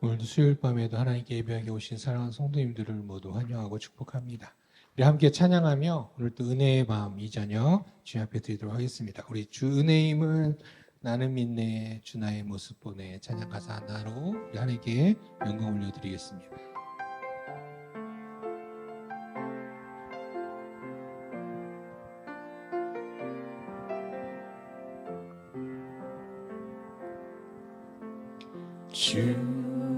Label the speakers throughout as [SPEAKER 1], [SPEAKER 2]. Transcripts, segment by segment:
[SPEAKER 1] 오늘도 수요일 밤에도 하나님께 예배하게 오신 사랑하는 성도님들을 모두 환영하고 축복합니다. 우리 함께 찬양하며 오늘 또 은혜의 밤 이 저녁 주님 앞에 드리도록 하겠습니다. 우리 주 은혜임은 나는 믿네 주 나의 모습 보네 찬양 가사 하나로 우리 하나님께 영광 올려드리겠습니다. 주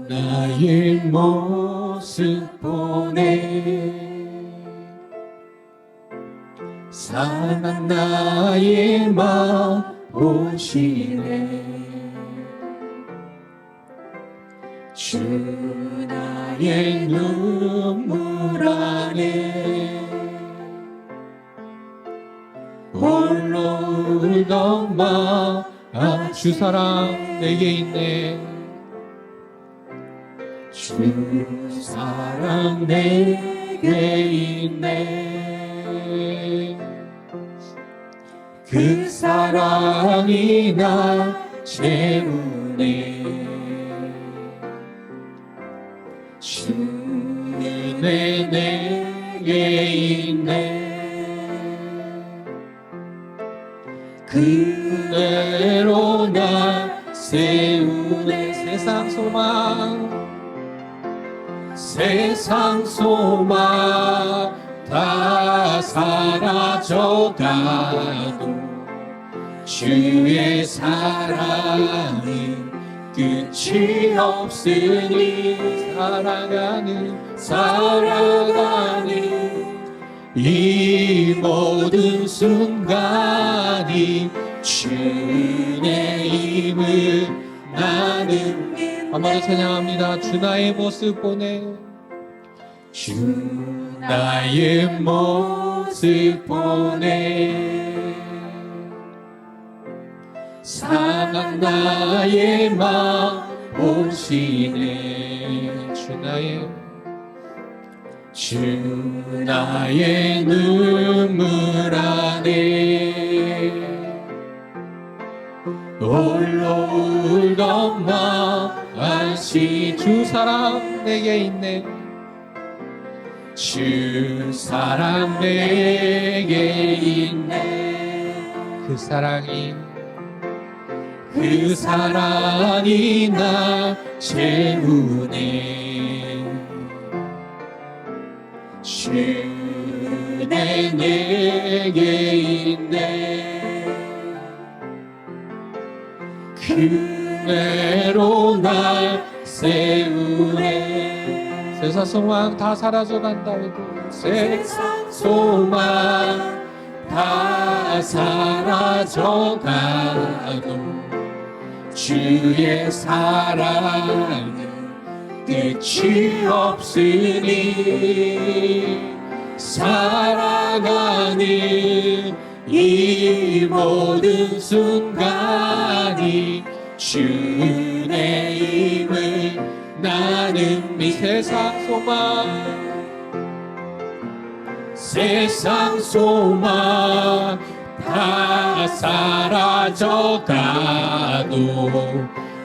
[SPEAKER 1] 나의 모습 보네 상한 나의 마음 보시네 주 나의 눈물 안에 홀로 울던 마음 주 사랑 내게 있네 주 사랑 내게 있네 그 사랑이 나 채우네 주 은혜 내게 있네 그대로 나 세우네 세상 소망 다 사라져가도 주의 사랑은 끝이 없으니 살아가는 이 모든 순간이 주의 힘을 나는 한 번 더 찬양합니다. 주 나의 모습 보네 주 나의 모습 보네 상한 나의 마음 보시네 주 나의 눈물 안에 홀로 울던 마음 아시 주 사랑 내게 있네 주 사랑 내게 있네 그 사랑이 나 채우네 주 은혜 내게 있네 그대로 날 세우네 세상 소망 다 사라져간다 해도 세상 소망 다 사라져가도 주의 사랑은 끝이 없으니 살아가는 이 모든 순간이 주의 힘을 나는 세상 소망 다 사라져가도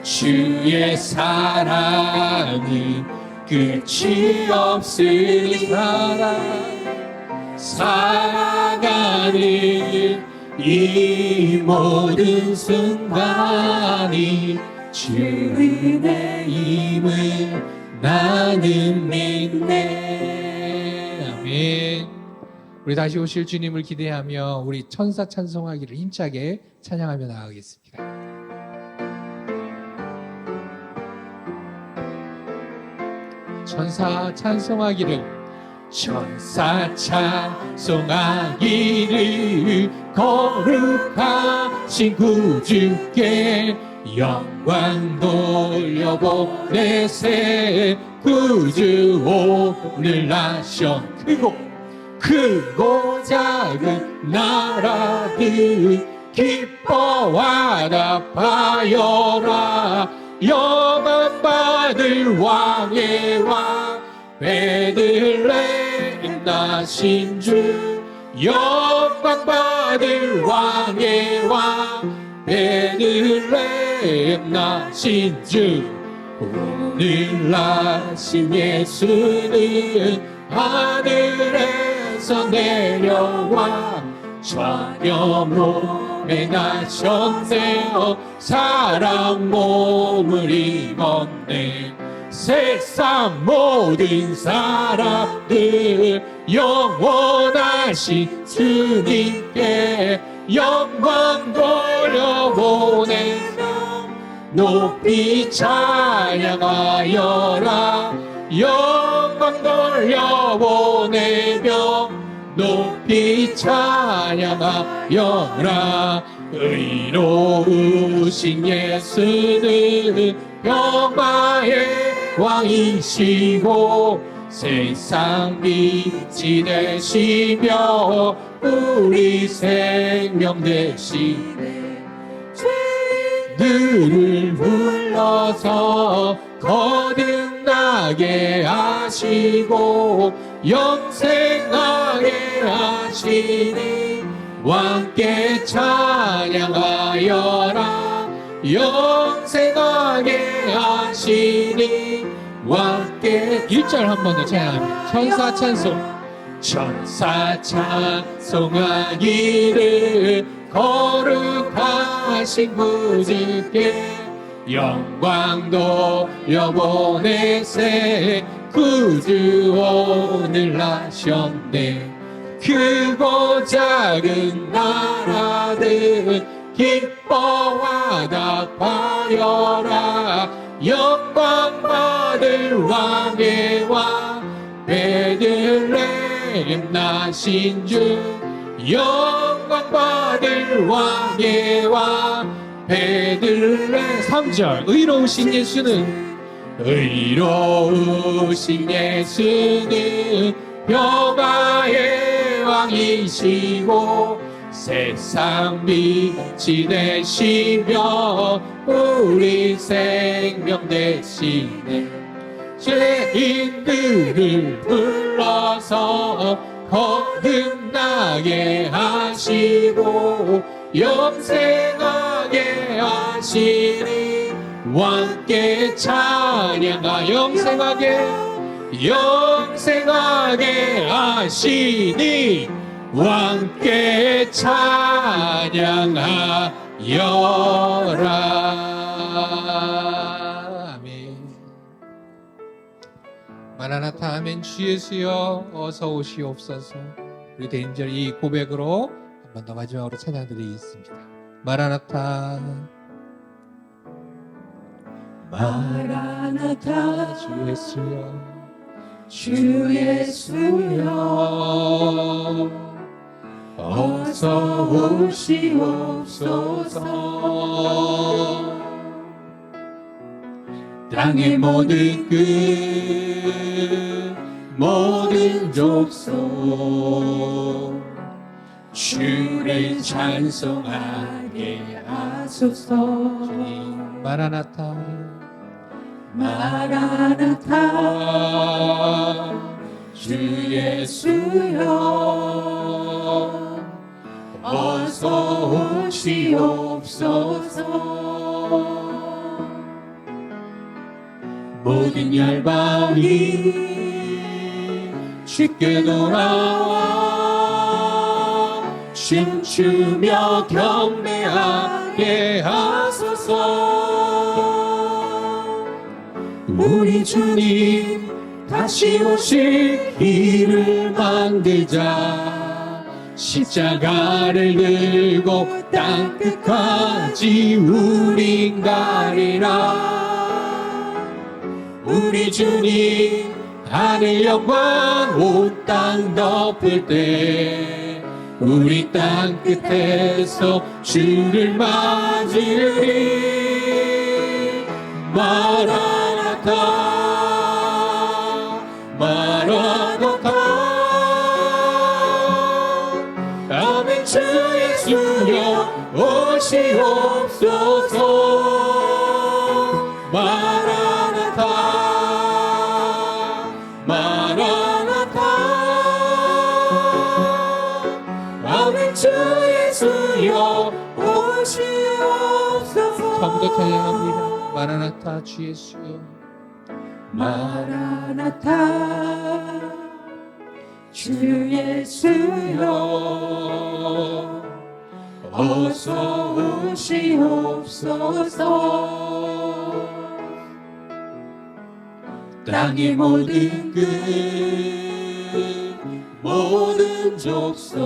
[SPEAKER 1] 주의 사랑은 끝이 없으니 살아가는 이 모든 순간이 주의 힘을 나는 믿네 아멘. 우리 다시 오실 주님을 기대하며 우리 천사 찬송하기를 힘차게 찬양하며 나아가겠습니다. 천사 찬송하기를 거룩하신 구주께 영광 돌려보내 새 구주 오늘 나셔 크고 작은 나라들 기뻐하라 바여라 영광 받을 왕의 왕 베들레헴 나신 주 영광 받을 왕의 왕 베들레헴 나신 주
[SPEAKER 2] 오늘 나신 예수는 하늘에서 내려와 전혀 몸에 나셨네요. 사랑 몸을 입었네. 세상 모든 사람들 영원하신 주님께 영광 돌려보내며 높이 찬양하여라. 영광 돌려보내며 높이 찬양하여라. 의로우신 예수는 평화의 왕이시고 세상 빛이 되시며 우리 생명 되시네. 죄인들을 불러서 거듭나게 하시고 영생하게 하시니 왕께 찬양하여라. 영생하게 하시니 왕께 1절 한 번 더 찬양합니다. 천사 찬송. 천사 찬송하기를 거룩하신 구주께 영광도 여보내세. 구주 오늘 나셨네. 크고 작은 나라들 기뻐하다 파여라. 영광 받을 왕의 왕 베들레헴 나신 주. 영광 받을 왕의 왕 베들레헴. 3절 의로우신 예수는 의로우신 예수는 평화의 왕이시고 세상 빛이 되시며 우리 생명 되시네. 죄인들을 불러서 거듭나게 하시고 영생하게 하시니 왕께 찬양하. 영생하게 하시니 왕께 찬양하여라. 아멘. 마라나타 아멘. 주 예수여 어서 오시옵소서. 우리 대인절 이 고백으로 한 번 더 마지막으로 찬양드리겠습니다. 마라나타 마라나타. 주 예수여 주 예수여 어서 오시옵소서. 땅의 모든 끝 모든 족속 주를 찬송하게 하소서. 마라나타 마라나타. 주 예수여 어서 오시옵소서. 모든 열방이 쉽게 돌아와 춤추며 경배하게 하소서. 우리 주님 다시 오실 길을 만들자. 십자가를 들고 땅끝까지 우린 가리라. 우리 주님 하늘 영광 온 땅 덮을 때 우리 땅 끝에서 주를 맞으리. 마라나타 마라나타. 아멘. 주 예수여 오시옵소서. 마라나타 마라나타. 아멘. 주 예수여 오시옵소서. 처음부터 찬양합니다. 마라나타 주 예수여.
[SPEAKER 3] 마라나타 주 예수여 어서 오시옵소서. 땅의 모든 끝 모든 족속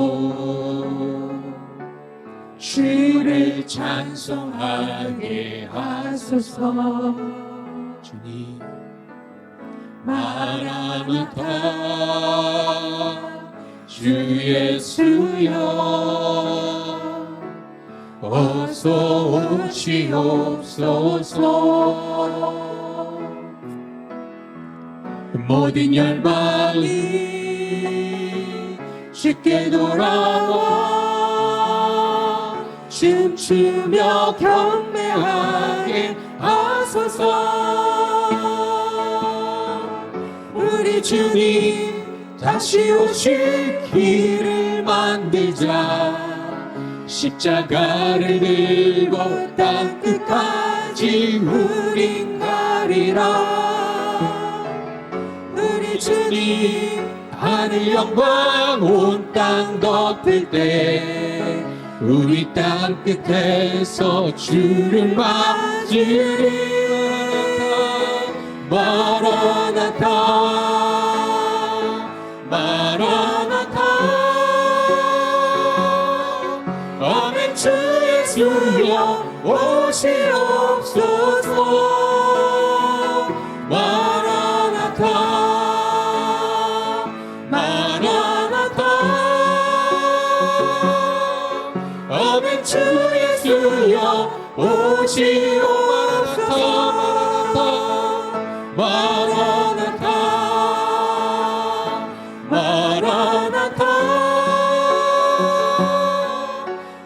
[SPEAKER 3] 주를 찬송하게 하소서.
[SPEAKER 2] 주님
[SPEAKER 3] 마라나타 주 예수여 어서 오시옵소서. 모든 열방이 쉽게 돌아와 춤추며 경배하게 하소서. 우리 주님 다시 오실 길을 만들자. 십자가를 들고 땅 끝까지 우린 가리라. 우리 주님 하늘 영광 온 땅 덮을 때 우리 땅 끝에서 주를 맞으리. 마라나타 마라나타 아멘. 주 예수여 오시옵소서. 마라나타 마라나타 아멘. 주 예수여 오시옵소서. 마라나타 마라나타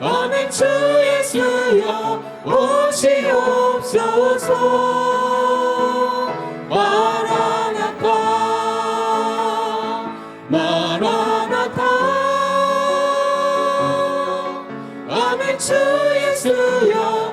[SPEAKER 3] 아멘. 주 예수여 오시옵소서. 마라나타 마라나타 아멘. 주 예수여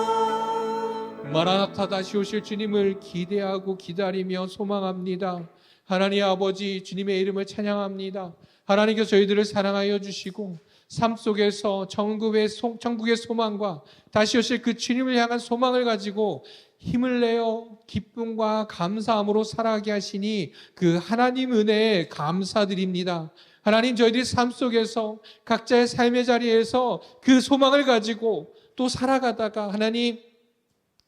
[SPEAKER 3] 오시옵소서.
[SPEAKER 2] 마라나타 다시 오실 주님을 기대하고 기다리며 소망합니다. 하나님 아버지 주님의 이름을 찬양합니다. 하나님께서 저희들을 사랑하여 주시고 삶 속에서 천국의 소망과 다시 오실 그 주님을 향한 소망을 가지고 힘을 내어 기쁨과 감사함으로 살아가게 하시니 그 하나님 은혜에 감사드립니다. 하나님 저희들이 삶 속에서 각자의 삶의 자리에서 그 소망을 가지고 또 살아가다가 하나님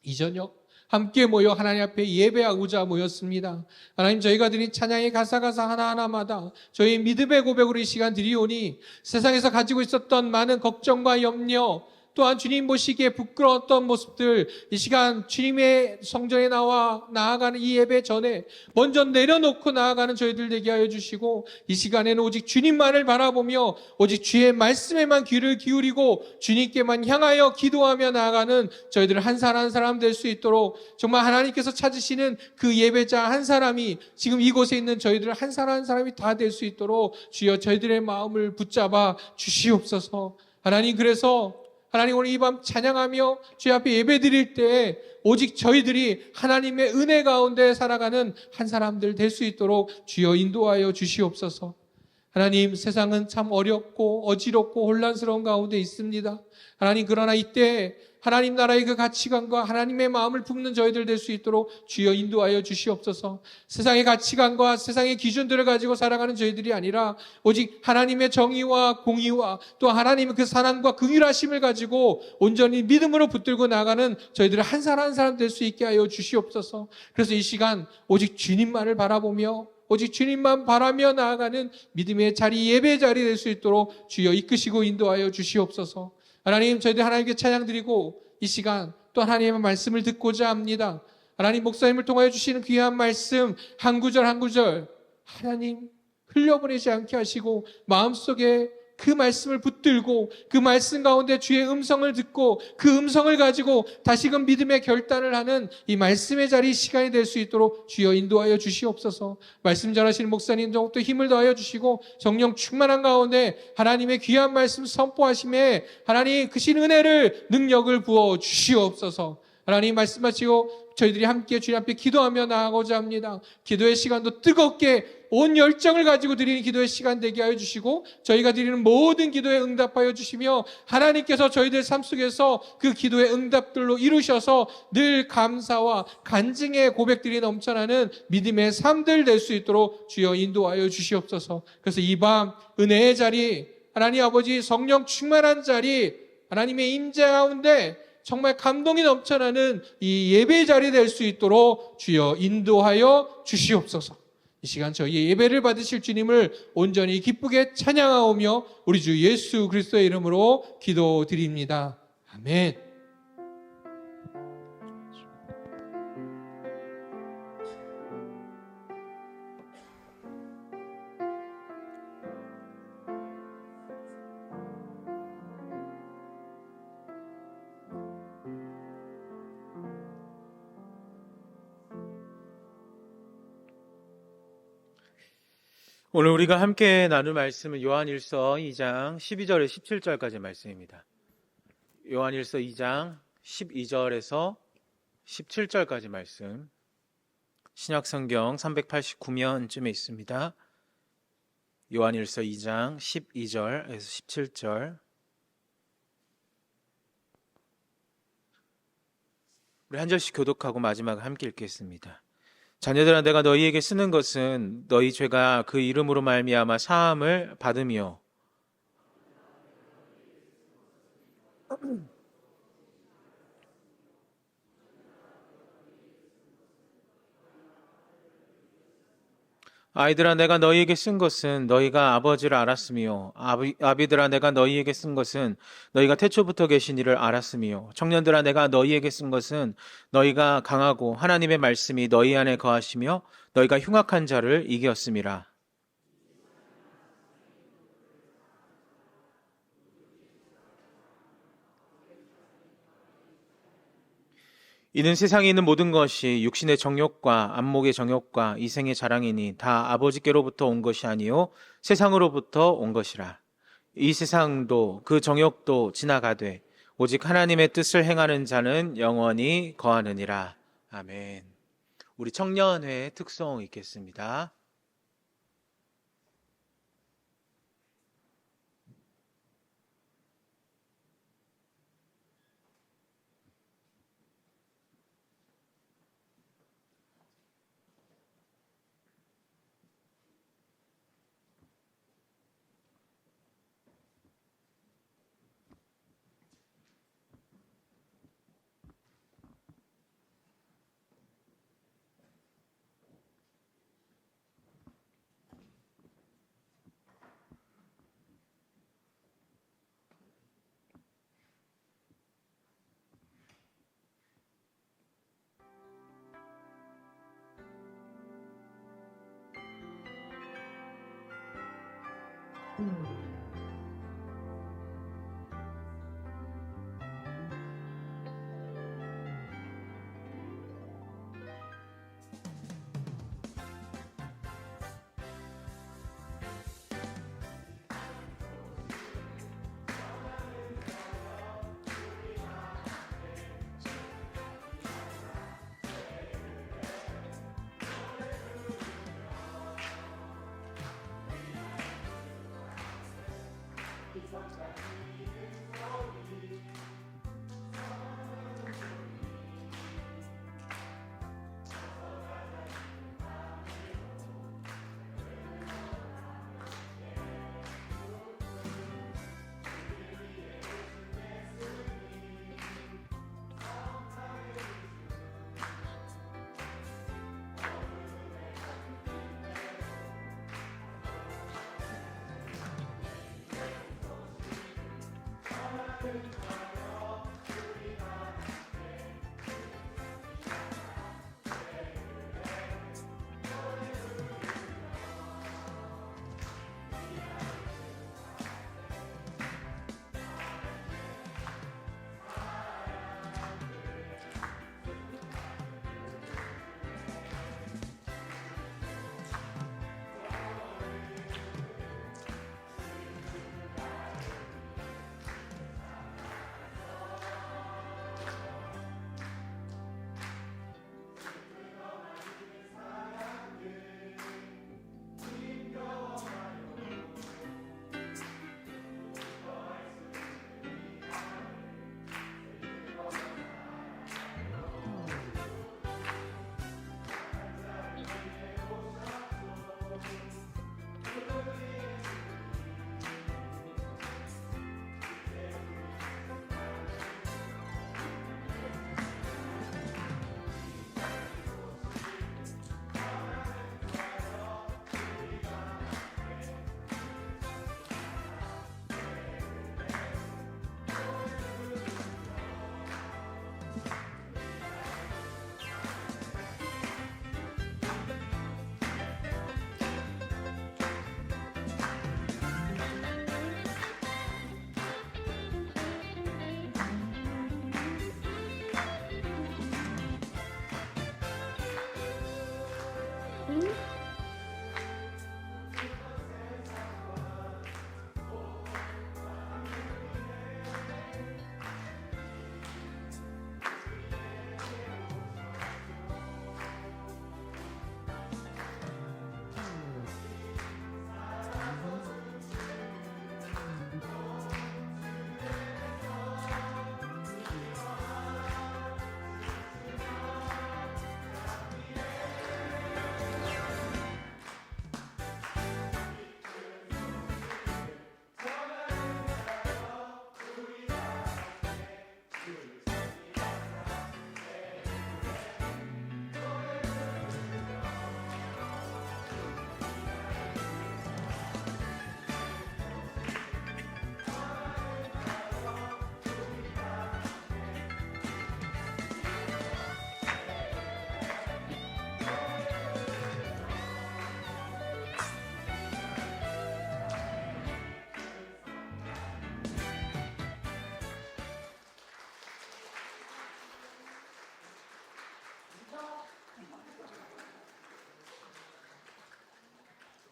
[SPEAKER 2] 이 저녁 함께 모여 하나님 앞에 예배하고자 모였습니다. 하나님 저희가 드린 찬양의 가사 하나하나마다 저희 믿음의 고백으로 이 시간 드리오니 세상에서 가지고 있었던 많은 걱정과 염려 또한 주님 보시기에 부끄러웠던 모습들 이 시간 주님의 성전에 나아가는 이 예배 전에 먼저 내려놓고 나아가는 저희들 되게 하여 주시고 이 시간에는 오직 주님만을 바라보며 오직 주의 말씀에만 귀를 기울이고 주님께만 향하여 기도하며 나아가는 저희들 한 사람 한 사람 될 수 있도록 정말 하나님께서 찾으시는 그 예배자 한 사람이 지금 이곳에 있는 저희들 한 사람 한 사람이 다 될 수 있도록 주여 저희들의 마음을 붙잡아 주시옵소서. 하나님 그래서 하나님 오늘 이 밤 찬양하며 주의 앞에 예배 드릴 때 오직 저희들이 하나님의 은혜 가운데 살아가는 한 사람들 될 수 있도록 주여 인도하여 주시옵소서. 하나님 세상은 참 어렵고 어지럽고 혼란스러운 가운데 있습니다. 하나님 그러나 이때 하나님 나라의 그 가치관과 하나님의 마음을 품는 저희들 될 수 있도록 주여 인도하여 주시옵소서. 세상의 가치관과 세상의 기준들을 가지고 살아가는 저희들이 아니라 오직 하나님의 정의와 공의와 또 하나님의 그 사랑과 긍휼하심을 가지고 온전히 믿음으로 붙들고 나가는 저희들 한 사람 한 사람 될 수 있게 하여 주시옵소서. 그래서 이 시간 오직 주님만을 바라보며 오직 주님만 바라며 나아가는 믿음의 자리, 예배의 자리 될 수 있도록 주여 이끄시고 인도하여 주시옵소서. 하나님 저희들 하나님께 찬양드리고 이 시간 또 하나님의 말씀을 듣고자 합니다. 하나님 목사님을 통하여 주시는 귀한 말씀 한 구절 한 구절 하나님 흘려보내지 않게 하시고 마음속에 그 말씀을 붙들고 그 말씀 가운데 주의 음성을 듣고 그 음성을 가지고 다시금 믿음의 결단을 하는 이 말씀의 자리 시간이 될 수 있도록 주여 인도하여 주시옵소서. 말씀 전하시는 목사님 또 힘을 더하여 주시고 성령 충만한 가운데 하나님의 귀한 말씀 선포하심에 하나님 크신 은혜를 능력을 부어 주시옵소서. 하나님 말씀하시고 저희들이 함께 주님 앞에 기도하며 나아가고자 합니다. 기도의 시간도 뜨겁게 온 열정을 가지고 드리는 기도의 시간 되게 하여 주시고 저희가 드리는 모든 기도에 응답하여 주시며 하나님께서 저희들 삶 속에서 그 기도의 응답들로 이루셔서 늘 감사와 간증의 고백들이 넘쳐나는 믿음의 삶들 될 수 있도록 주여 인도하여 주시옵소서. 그래서 이 밤 은혜의 자리, 하나님 아버지 성령 충만한 자리, 하나님의 임재 가운데 정말 감동이 넘쳐나는 이 예배 자리 될 수 있도록 주여 인도하여 주시옵소서. 이 시간 저희의 예배를 받으실 주님을 온전히 기쁘게 찬양하오며 우리 주 예수 그리스도의 이름으로 기도드립니다. 아멘.
[SPEAKER 4] 오늘 우리가 함께 나눌 말씀은 요한일서 2장 12절에서 17절까지 말씀입니다. 요한일서 2장 12절에서 17절까지 말씀, 신약성경 389면쯤에 있습니다. 요한일서 2장 12절에서 17절. 우리 한 절씩 교독하고 마지막에 함께 읽겠습니다. 자녀들아, 내가 너희에게 쓰는 것은 너희 죄가 그 이름으로 말미암아 사함을 받으며 아이들아, 내가 너희에게 쓴 것은 너희가 아버지를 알았으며 아비들아, 내가 너희에게 쓴 것은 너희가 태초부터 계신 이를 알았으며 청년들아, 내가 너희에게 쓴 것은 너희가 강하고 하나님의 말씀이 너희 안에 거하시며 너희가 흉악한 자를 이겼음이라. 이는 세상에 있는 모든 것이 육신의 정욕과 안목의 정욕과 이생의 자랑이니 다 아버지께로부터 온 것이 아니요 세상으로부터 온 것이라. 이 세상도 그 정욕도 지나가되 오직 하나님의 뜻을 행하는 자는 영원히 거하느니라. 아멘. 우리 청년회의 특송 읽겠습니다.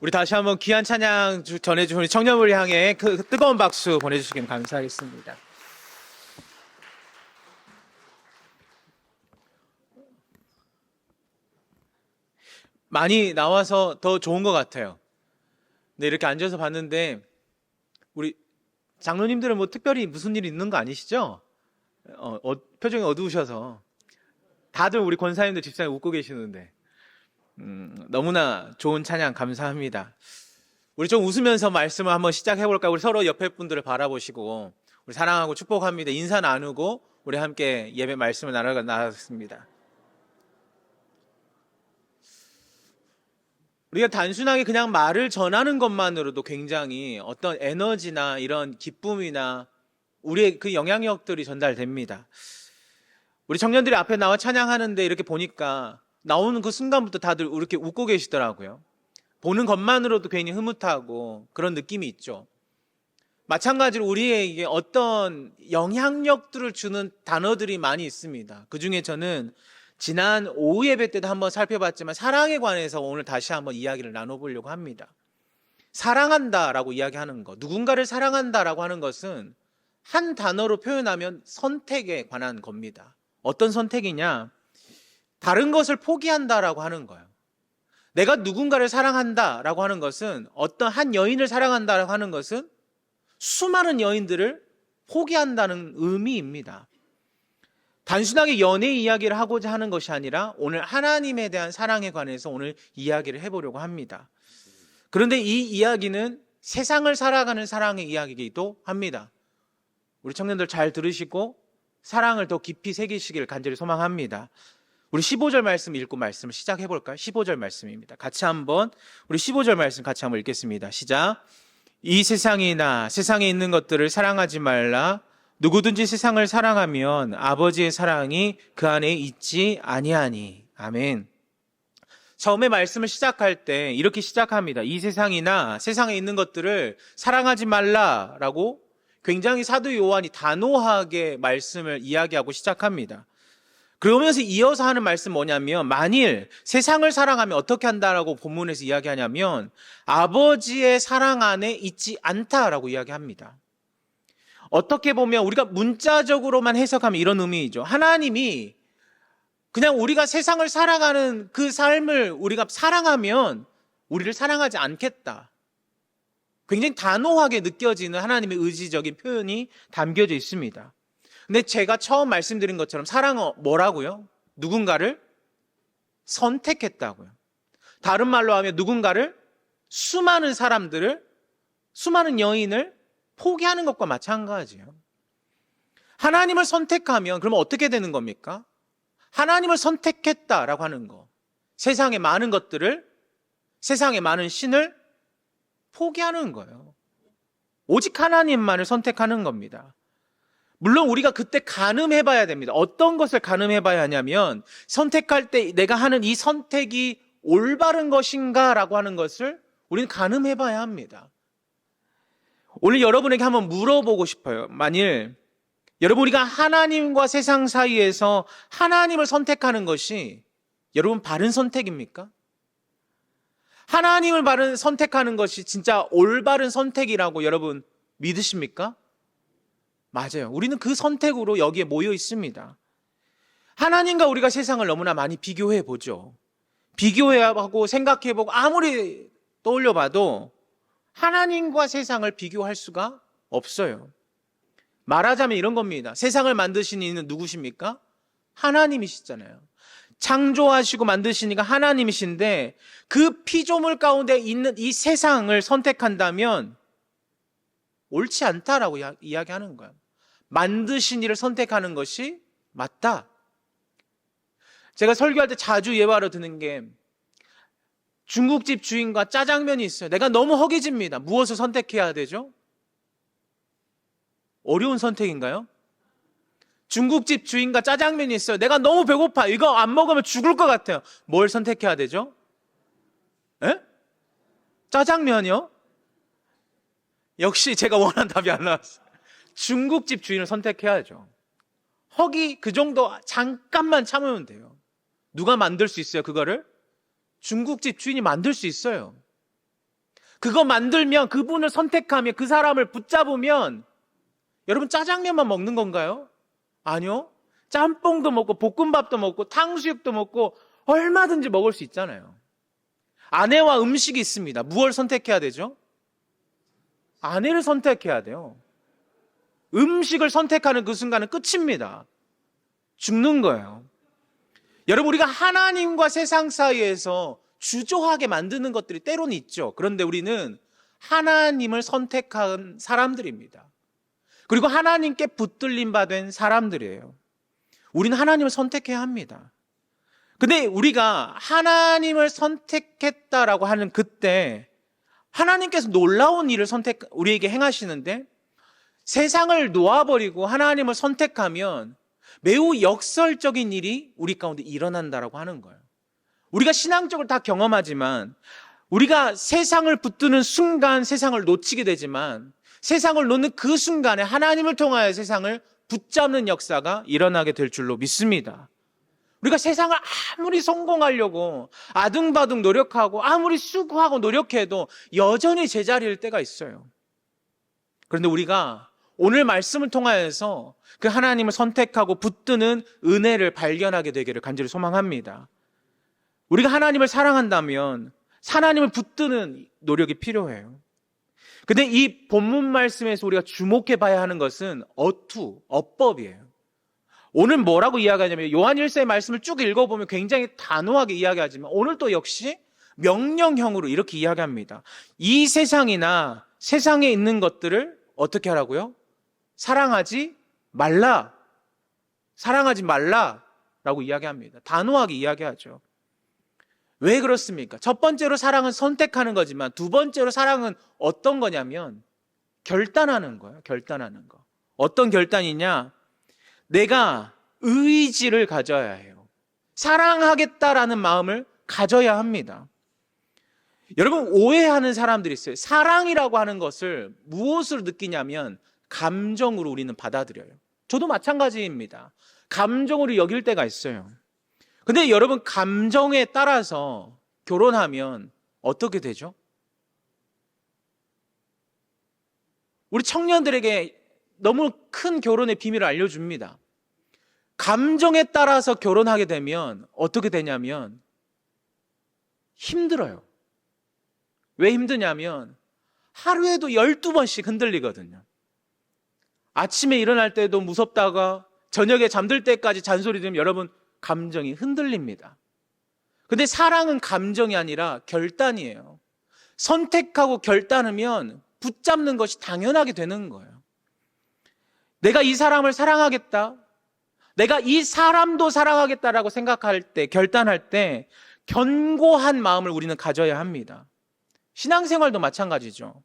[SPEAKER 4] 우리 다시 한번 귀한 찬양 전해주신 우리 청년을 향해 그 뜨거운 박수 보내주시면 감사하겠습니다. 많이 나와서 더 좋은 것 같아요. 네, 이렇게 앉아서 봤는데 우리 장로님들은 뭐 특별히 무슨 일이 있는 거 아니시죠? 표정이 어두우셔서 다들 우리 권사님들 집사님 웃고 계시는데 너무나 좋은 찬양 감사합니다. 우리 좀 웃으면서 말씀을 한번 시작해볼까요? 우리 서로 옆에 분들을 바라보시고 우리 사랑하고 축복합니다. 인사 나누고 우리 함께 예배 말씀을 나누겠습니다. 우리가 단순하게 그냥 말을 전하는 것만으로도 굉장히 어떤 에너지나 이런 기쁨이나 우리의 그 영향력들이 전달됩니다. 우리 청년들이 앞에 나와 찬양하는데 이렇게 보니까 나오는 그 순간부터 다들 이렇게 웃고 계시더라고요. 보는 것만으로도 괜히 흐뭇하고 그런 느낌이 있죠. 마찬가지로 우리에게 어떤 영향력들을 주는 단어들이 많이 있습니다. 그 중에 저는 지난 오후 예배 때도 한번 살펴봤지만 사랑에 관해서 오늘 다시 한번 이야기를 나눠보려고 합니다. 사랑한다라고 이야기하는 것, 누군가를 사랑한다라고 하는 것은 한 단어로 표현하면 선택에 관한 겁니다. 어떤 선택이냐? 다른 것을 포기한다라고 하는 거예요. 내가 누군가를 사랑한다라고 하는 것은 어떤 한 여인을 사랑한다라고 하는 것은 수많은 여인들을 포기한다는 의미입니다. 단순하게 연애 이야기를 하고자 하는 것이 아니라 오늘 하나님에 대한 사랑에 관해서 오늘 이야기를 해보려고 합니다. 그런데 이 이야기는 세상을 살아가는 사랑의 이야기이기도 합니다. 우리 청년들 잘 들으시고 사랑을 더 깊이 새기시길 간절히 소망합니다. 우리 15절 말씀 읽고 말씀을 시작해볼까요? 15절 말씀입니다. 같이 한번 우리 15절 말씀 같이 한번 읽겠습니다. 시작. 이 세상이나 세상에 있는 것들을 사랑하지 말라. 누구든지 세상을 사랑하면 아버지의 사랑이 그 안에 있지 아니하니. 아멘. 처음에 말씀을 시작할 때 이렇게 시작합니다. 이 세상이나 세상에 있는 것들을 사랑하지 말라라고 굉장히 사도 요한이 단호하게 말씀을 이야기하고 시작합니다. 그러면서 이어서 하는 말씀 뭐냐면 만일 세상을 사랑하면 어떻게 한다라고 본문에서 이야기하냐면 아버지의 사랑 안에 있지 않다라고 이야기합니다. 어떻게 보면 우리가 문자적으로만 해석하면 이런 의미이죠. 하나님이 그냥 우리가 세상을 살아가는 그 삶을 우리가 사랑하면 우리를 사랑하지 않겠다. 굉장히 단호하게 느껴지는 하나님의 의지적인 표현이 담겨져 있습니다. 근데 제가 처음 말씀드린 것처럼 사랑은 뭐라고요? 누군가를 선택했다고요. 다른 말로 하면 누군가를 수많은 사람들을 수많은 여인을 포기하는 것과 마찬가지예요. 하나님을 선택하면 그러면 어떻게 되는 겁니까? 하나님을 선택했다라고 하는 거. 세상의 많은 것들을 세상의 많은 신을 포기하는 거예요. 오직 하나님만을 선택하는 겁니다. 물론 우리가 그때 가늠해 봐야 됩니다. 어떤 것을 가늠해 봐야 하냐면 선택할 때 내가 하는 이 선택이 올바른 것인가 라고 하는 것을 우리는 가늠해 봐야 합니다. 오늘 여러분에게 한번 물어보고 싶어요. 만일 여러분 우리가 하나님과 세상 사이에서 하나님을 선택하는 것이 여러분 바른 선택입니까? 하나님을 선택하는 것이 진짜 올바른 선택이라고 여러분 믿으십니까? 맞아요. 우리는 그 선택으로 여기에 모여 있습니다. 하나님과 우리가 세상을 너무나 많이 비교해 보죠. 비교해보고 생각해보고 아무리 떠올려봐도 하나님과 세상을 비교할 수가 없어요. 말하자면 이런 겁니다. 세상을 만드신 이는 누구십니까? 하나님이시잖아요. 창조하시고 만드시니까 하나님이신데 그 피조물 가운데 있는 이 세상을 선택한다면 옳지 않다라고 이야기하는 거예요. 만드신 이를 선택하는 것이 맞다. 제가 설교할 때 자주 예화로 드는 게 중국집 주인과 짜장면이 있어요. 내가 너무 허기집니다. 무엇을 선택해야 되죠? 어려운 선택인가요? 중국집 주인과 짜장면이 있어요. 내가 너무 배고파. 이거 안 먹으면 죽을 것 같아요. 뭘 선택해야 되죠? 에? 짜장면이요? 역시 제가 원하는 답이 안 나왔어요. 중국집 주인을 선택해야죠. 허기 그 정도 잠깐만 참으면 돼요. 누가 만들 수 있어요, 그거를? 중국집 주인이 만들 수 있어요. 그거 만들면, 그분을 선택하면, 그 사람을 붙잡으면 여러분 짜장면만 먹는 건가요? 아니요. 짬뽕도 먹고 볶음밥도 먹고 탕수육도 먹고 얼마든지 먹을 수 있잖아요. 아내와 음식이 있습니다. 무엇을 선택해야 되죠? 아내를 선택해야 돼요. 음식을 선택하는 그 순간은 끝입니다. 죽는 거예요. 여러분, 우리가 하나님과 세상 사이에서 주저하게 만드는 것들이 때로는 있죠. 그런데 우리는 하나님을 선택한 사람들입니다. 그리고 하나님께 붙들림 받은 사람들이에요. 우리는 하나님을 선택해야 합니다. 근데 우리가 하나님을 선택했다라고 하는 그때 하나님께서 놀라운 일을 우리에게 행하시는데, 세상을 놓아버리고 하나님을 선택하면 매우 역설적인 일이 우리 가운데 일어난다라고 하는 거예요. 우리가 신앙적으로 다 경험하지만, 우리가 세상을 붙드는 순간 세상을 놓치게 되지만, 세상을 놓는 그 순간에 하나님을 통하여 세상을 붙잡는 역사가 일어나게 될 줄로 믿습니다. 우리가 세상을 아무리 성공하려고 아둥바둥 노력하고 아무리 수고하고 노력해도 여전히 제자리일 때가 있어요. 그런데 우리가 오늘 말씀을 통하여서 그 하나님을 선택하고 붙드는 은혜를 발견하게 되기를 간절히 소망합니다. 우리가 하나님을 사랑한다면 하나님을 붙드는 노력이 필요해요. 근데 이 본문 말씀에서 우리가 주목해 봐야 하는 것은 어법이에요. 오늘 뭐라고 이야기하냐면, 요한 1서의 말씀을 쭉 읽어보면 굉장히 단호하게 이야기하지만 오늘 또 역시 명령형으로 이렇게 이야기합니다. 이 세상이나 세상에 있는 것들을 어떻게 하라고요? 사랑하지 말라. 사랑하지 말라라고 이야기합니다. 단호하게 이야기하죠. 왜 그렇습니까? 첫 번째로 사랑은 선택하는 거지만 두 번째로 사랑은 어떤 거냐면 결단하는 거예요. 결단하는 거. 어떤 결단이냐? 내가 의지를 가져야 해요. 사랑하겠다라는 마음을 가져야 합니다. 여러분, 오해하는 사람들이 있어요. 사랑이라고 하는 것을 무엇으로 느끼냐면 감정으로 우리는 받아들여요. 저도 마찬가지입니다. 감정으로 여길 때가 있어요. 근데 여러분, 감정에 따라서 결혼하면 어떻게 되죠? 우리 청년들에게 너무 큰 결혼의 비밀을 알려줍니다. 감정에 따라서 결혼하게 되면 어떻게 되냐면 힘들어요. 왜 힘드냐면 하루에도 12번씩 흔들리거든요. 아침에 일어날 때도 무섭다가 저녁에 잠들 때까지 잔소리 들으면 여러분 감정이 흔들립니다. 근데 사랑은 감정이 아니라 결단이에요. 선택하고 결단하면 붙잡는 것이 당연하게 되는 거예요. 내가 이 사람을 사랑하겠다, 내가 이 사람도 사랑하겠다라고 생각할 때, 결단할 때 견고한 마음을 우리는 가져야 합니다. 신앙생활도 마찬가지죠.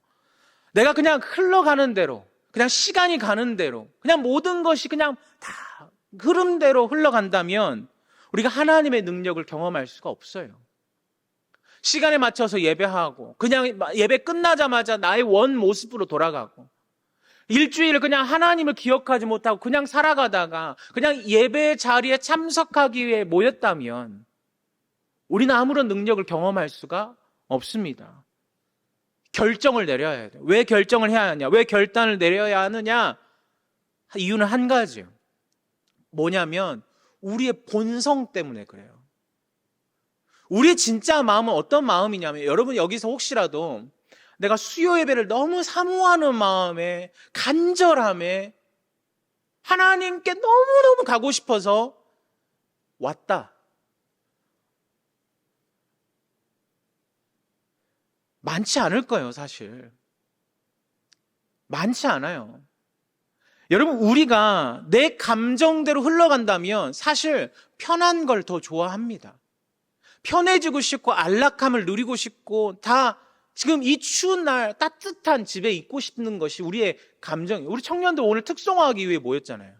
[SPEAKER 4] 내가 그냥 흘러가는 대로, 그냥 시간이 가는 대로, 그냥 모든 것이 그냥 다 흐름대로 흘러간다면 우리가 하나님의 능력을 경험할 수가 없어요. 시간에 맞춰서 예배하고 그냥 예배 끝나자마자 나의 원 모습으로 돌아가고, 일주일 그냥 하나님을 기억하지 못하고 그냥 살아가다가 그냥 예배 자리에 참석하기 위해 모였다면 우리는 아무런 능력을 경험할 수가 없습니다. 결정을 내려야 돼요. 왜 결정을 해야 하냐? 왜 결단을 내려야 하느냐? 이유는 한 가지예요. 뭐냐면 우리의 본성 때문에 그래요. 우리의 진짜 마음은 어떤 마음이냐면, 여러분 여기서 혹시라도 내가 수요 예배를 너무 사모하는 마음에, 간절함에 하나님께 너무너무 가고 싶어서 왔다. 많지 않을 거예요, 사실. 많지 않아요. 여러분, 우리가 내 감정대로 흘러간다면 사실 편한 걸 더 좋아합니다. 편해지고 싶고 안락함을 누리고 싶고, 다 지금 이 추운 날 따뜻한 집에 있고 싶는 것이 우리의 감정이에요. 우리 청년들 오늘 특송하기 위해 모였잖아요.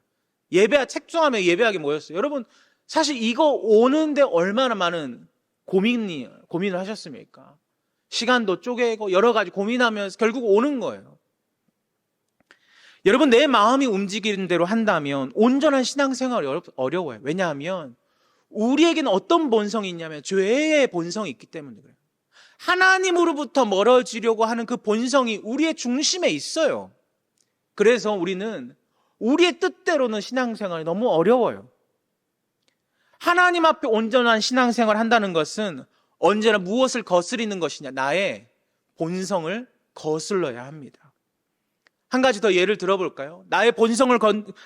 [SPEAKER 4] 책송하며 예배하게 모였어요. 여러분, 사실 이거 오는데 얼마나 많은 고민을 하셨습니까? 시간도 쪼개고 여러 가지 고민하면서 결국 오는 거예요. 여러분, 내 마음이 움직이는 대로 한다면 온전한 신앙생활이 어려워요. 왜냐하면 우리에게는 어떤 본성이 있냐면 죄의 본성이 있기 때문에 그래요. 하나님으로부터 멀어지려고 하는 그 본성이 우리의 중심에 있어요. 그래서 우리는 우리의 뜻대로는 신앙생활이 너무 어려워요. 하나님 앞에 온전한 신앙생활을 한다는 것은 언제나 무엇을 거스리는 것이냐? 나의 본성을 거슬러야 합니다. 한 가지 더 예를 들어볼까요? 나의 본성을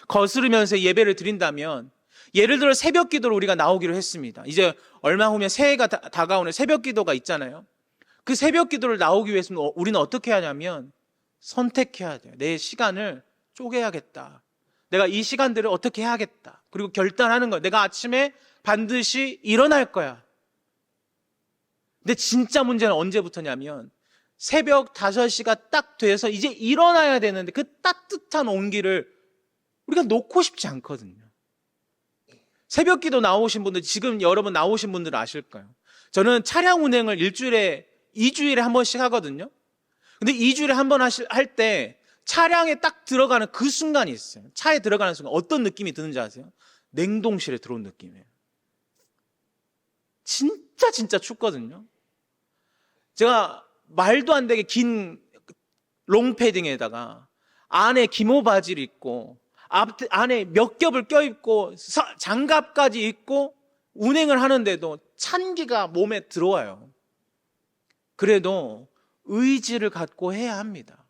[SPEAKER 4] 거스르면서 예배를 드린다면, 예를 들어 새벽 기도로 우리가 나오기로 했습니다. 이제 얼마 후면 새해가 다가오는 새벽 기도가 있잖아요. 그 새벽 기도를 나오기 위해서는 우리는 어떻게 하냐면 선택해야 돼요. 내 시간을 쪼개야겠다. 내가 이 시간들을 어떻게 해야겠다. 그리고 결단하는 거예요. 내가 아침에 반드시 일어날 거야. 근데 진짜 문제는 언제부터냐면 새벽 5시가 딱 돼서 이제 일어나야 되는데 그 따뜻한 온기를 우리가 놓고 싶지 않거든요. 새벽 기도 나오신 분들, 지금 여러분 나오신 분들 아실 거예요. 저는 차량 운행을 2주일에 한 번씩 하거든요. 근데 2주일에 한 번 할 때 차량에 딱 들어가는 그 순간이 있어요. 차에 들어가는 순간 어떤 느낌이 드는지 아세요? 냉동실에 들어온 느낌이에요. 진짜 춥거든요. 제가 말도 안 되게 긴 롱패딩에다가 안에 기모 바지를 입고 안에 몇 겹을 껴입고 장갑까지 입고 운행을 하는데도 찬기가 몸에 들어와요. 그래도 의지를 갖고 해야 합니다.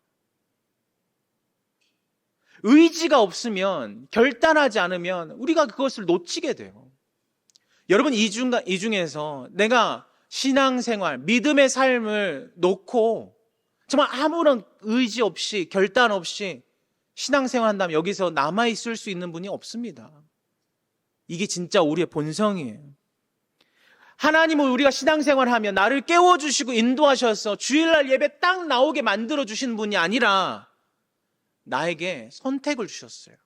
[SPEAKER 4] 의지가 없으면, 결단하지 않으면 우리가 그것을 놓치게 돼요. 여러분, 이 중에서 내가 신앙생활, 믿음의 삶을 놓고 정말 아무런 의지 없이, 결단 없이 신앙생활 한다면 여기서 남아있을 수 있는 분이 없습니다. 이게 진짜 우리의 본성이에요. 하나님은 우리가 신앙생활 하면 나를 깨워주시고 인도하셔서 주일날 예배 딱 나오게 만들어주신 분이 아니라 나에게 선택을 주셨어요.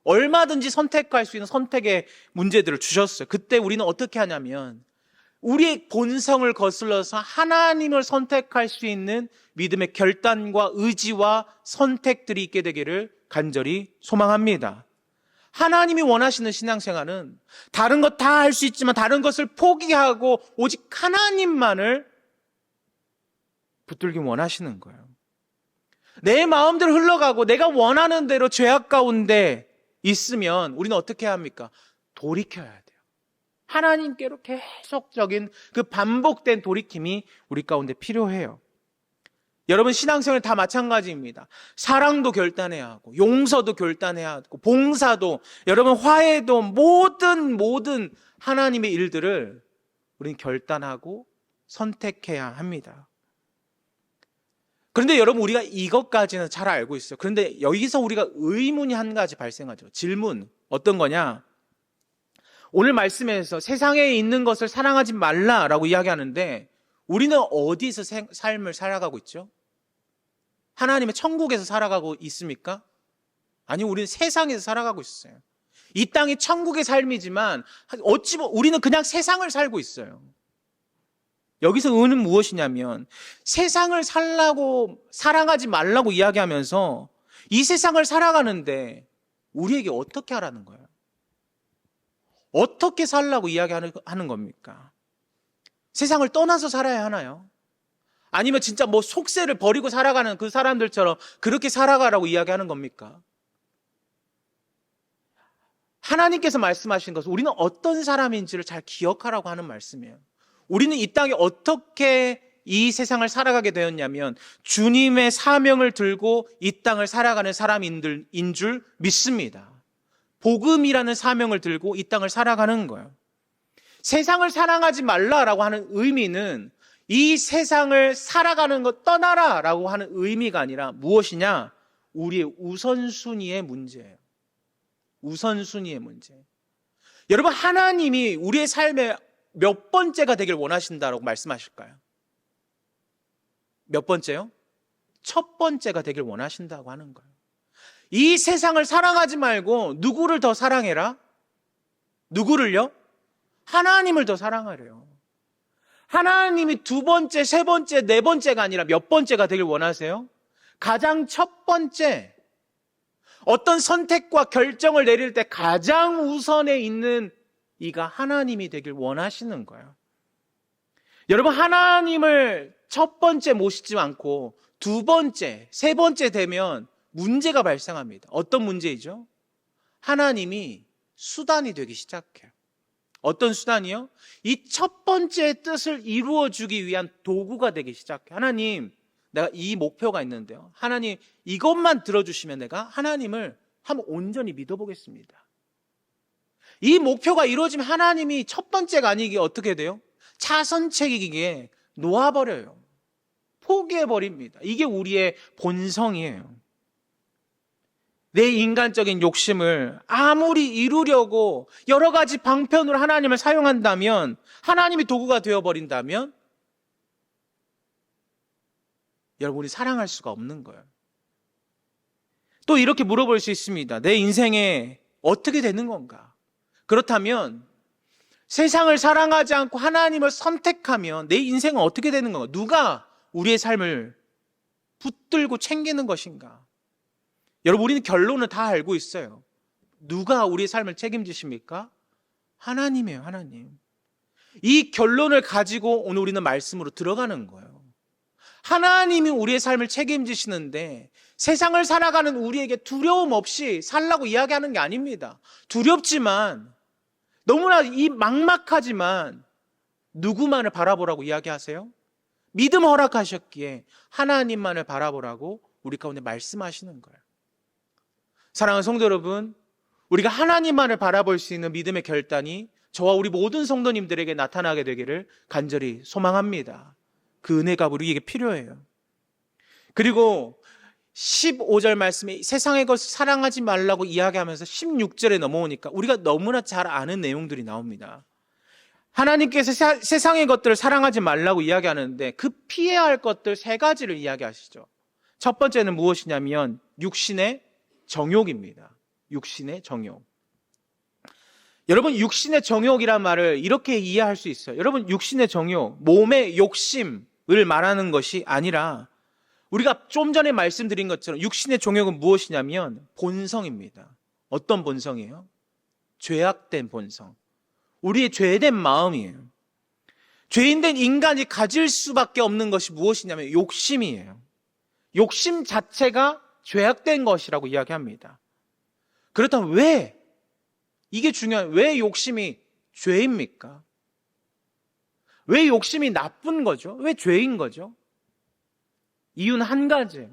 [SPEAKER 4] 얼마든지 선택할 수 있는 선택의 문제들을 주셨어요. 그때 우리는 어떻게 하냐면 우리의 본성을 거슬러서 하나님을 선택할 수 있는 믿음의 결단과 의지와 선택들이 있게 되기를 간절히 소망합니다. 하나님이 원하시는 신앙생활은 다른 것 다 할 수 있지만 다른 것을 포기하고 오직 하나님만을 붙들기 원하시는 거예요. 내 마음대로 흘러가고 내가 원하는 대로 죄악 가운데 있으면 우리는 어떻게 해야 합니까? 돌이켜야 돼요. 하나님께로 계속적인 그 반복된 돌이킴이 우리 가운데 필요해요. 여러분, 신앙생활 다 마찬가지입니다. 사랑도 결단해야 하고 용서도 결단해야 하고 봉사도, 여러분 화해도, 모든 하나님의 일들을 우리는 결단하고 선택해야 합니다. 그런데 여러분, 우리가 이것까지는 잘 알고 있어요. 그런데 여기서 우리가 의문이 한 가지 발생하죠. 질문, 어떤 거냐? 오늘 말씀에서 세상에 있는 것을 사랑하지 말라라고 이야기하는데 우리는 어디서 삶을 살아가고 있죠? 하나님의 천국에서 살아가고 있습니까? 아니, 우리는 세상에서 살아가고 있어요. 이 땅이 천국의 삶이지만 어찌 보면 우리는 그냥 세상을 살고 있어요. 여기서 의는 무엇이냐면 세상을 살라고, 사랑하지 말라고 이야기하면서 이 세상을 살아가는데 우리에게 어떻게 하라는 거예요? 어떻게 살라고 이야기하는 겁니까? 세상을 떠나서 살아야 하나요? 아니면 진짜 뭐 속세를 버리고 살아가는 그 사람들처럼 그렇게 살아가라고 이야기하는 겁니까? 하나님께서 말씀하신 것은 우리는 어떤 사람인지를 잘 기억하라고 하는 말씀이에요. 우리는 이 땅에 어떻게 이 세상을 살아가게 되었냐면 주님의 사명을 들고 이 땅을 살아가는 사람인 줄 믿습니다. 복음이라는 사명을 들고 이 땅을 살아가는 거예요. 세상을 사랑하지 말라라고 하는 의미는 이 세상을 살아가는 것 떠나라라고 하는 의미가 아니라 무엇이냐? 우리의 우선순위의 문제예요. 우선순위의 문제. 여러분, 하나님이 우리의 삶의 몇 번째가 되길 원하신다라고 말씀하실까요? 몇 번째요? 첫 번째가 되길 원하신다고 하는 거예요. 이 세상을 사랑하지 말고 누구를 더 사랑해라? 누구를요? 하나님을 더 사랑하래요. 하나님이 두 번째, 세 번째, 네 번째가 아니라 몇 번째가 되길 원하세요? 가장 첫 번째, 어떤 선택과 결정을 내릴 때 가장 우선에 있는 이가 하나님이 되길 원하시는 거예요. 여러분, 하나님을 첫 번째 모시지 않고 두 번째, 세 번째 되면 문제가 발생합니다. 어떤 문제이죠? 하나님이 수단이 되기 시작해요. 어떤 수단이요? 이 첫 번째 뜻을 이루어주기 위한 도구가 되기 시작해요. 하나님, 내가 이 목표가 있는데요. 하나님, 이것만 들어주시면 내가 하나님을 한번 온전히 믿어보겠습니다. 이 목표가 이루어지면 하나님이 첫 번째가 아니기에 어떻게 돼요? 차선책이기에 놓아버려요. 포기해버립니다. 이게 우리의 본성이에요. 내 인간적인 욕심을 아무리 이루려고 여러 가지 방편으로 하나님을 사용한다면, 하나님이 도구가 되어버린다면 여러분이 사랑할 수가 없는 거예요. 또 이렇게 물어볼 수 있습니다. 내 인생에 어떻게 되는 건가? 그렇다면 세상을 사랑하지 않고 하나님을 선택하면 내 인생은 어떻게 되는 건가? 누가 우리의 삶을 붙들고 챙기는 것인가? 여러분, 우리는 결론을 다 알고 있어요. 누가 우리의 삶을 책임지십니까? 하나님이에요, 하나님. 이 결론을 가지고 오늘 우리는 말씀으로 들어가는 거예요. 하나님이 우리의 삶을 책임지시는데 세상을 살아가는 우리에게 두려움 없이 살라고 이야기하는 게 아닙니다. 두렵지만, 너무나 이 막막하지만 누구만을 바라보라고 이야기하세요? 믿음 허락하셨기에 하나님만을 바라보라고 우리 가운데 말씀하시는 거예요. 사랑하는 성도 여러분, 우리가 하나님만을 바라볼 수 있는 믿음의 결단이 저와 우리 모든 성도님들에게 나타나게 되기를 간절히 소망합니다. 그 은혜가 우리에게 필요해요. 그리고 15절 말씀에 세상의 것을 사랑하지 말라고 이야기하면서 16절에 넘어오니까 우리가 너무나 잘 아는 내용들이 나옵니다. 하나님께서 세상의 것들을 사랑하지 말라고 이야기하는데 그 피해야 할 것들 세 가지를 이야기하시죠. 첫 번째는 무엇이냐면 육신의 정욕입니다. 육신의 정욕. 여러분, 육신의 정욕이란 말을 이렇게 이해할 수 있어요. 여러분, 육신의 정욕, 몸의 욕심을 말하는 것이 아니라 우리가 좀 전에 말씀드린 것처럼 육신의 정욕은 무엇이냐면 본성입니다. 어떤 본성이에요? 죄악된 본성. 우리의 죄된 마음이에요. 죄인된 인간이 가질 수밖에 없는 것이 무엇이냐면 욕심이에요. 욕심 자체가 죄악된 것이라고 이야기합니다. 그렇다면 왜? 이게 중요해요. 왜 욕심이 죄입니까? 왜 욕심이 나쁜 거죠? 왜 죄인 거죠? 이유는 한 가지예요.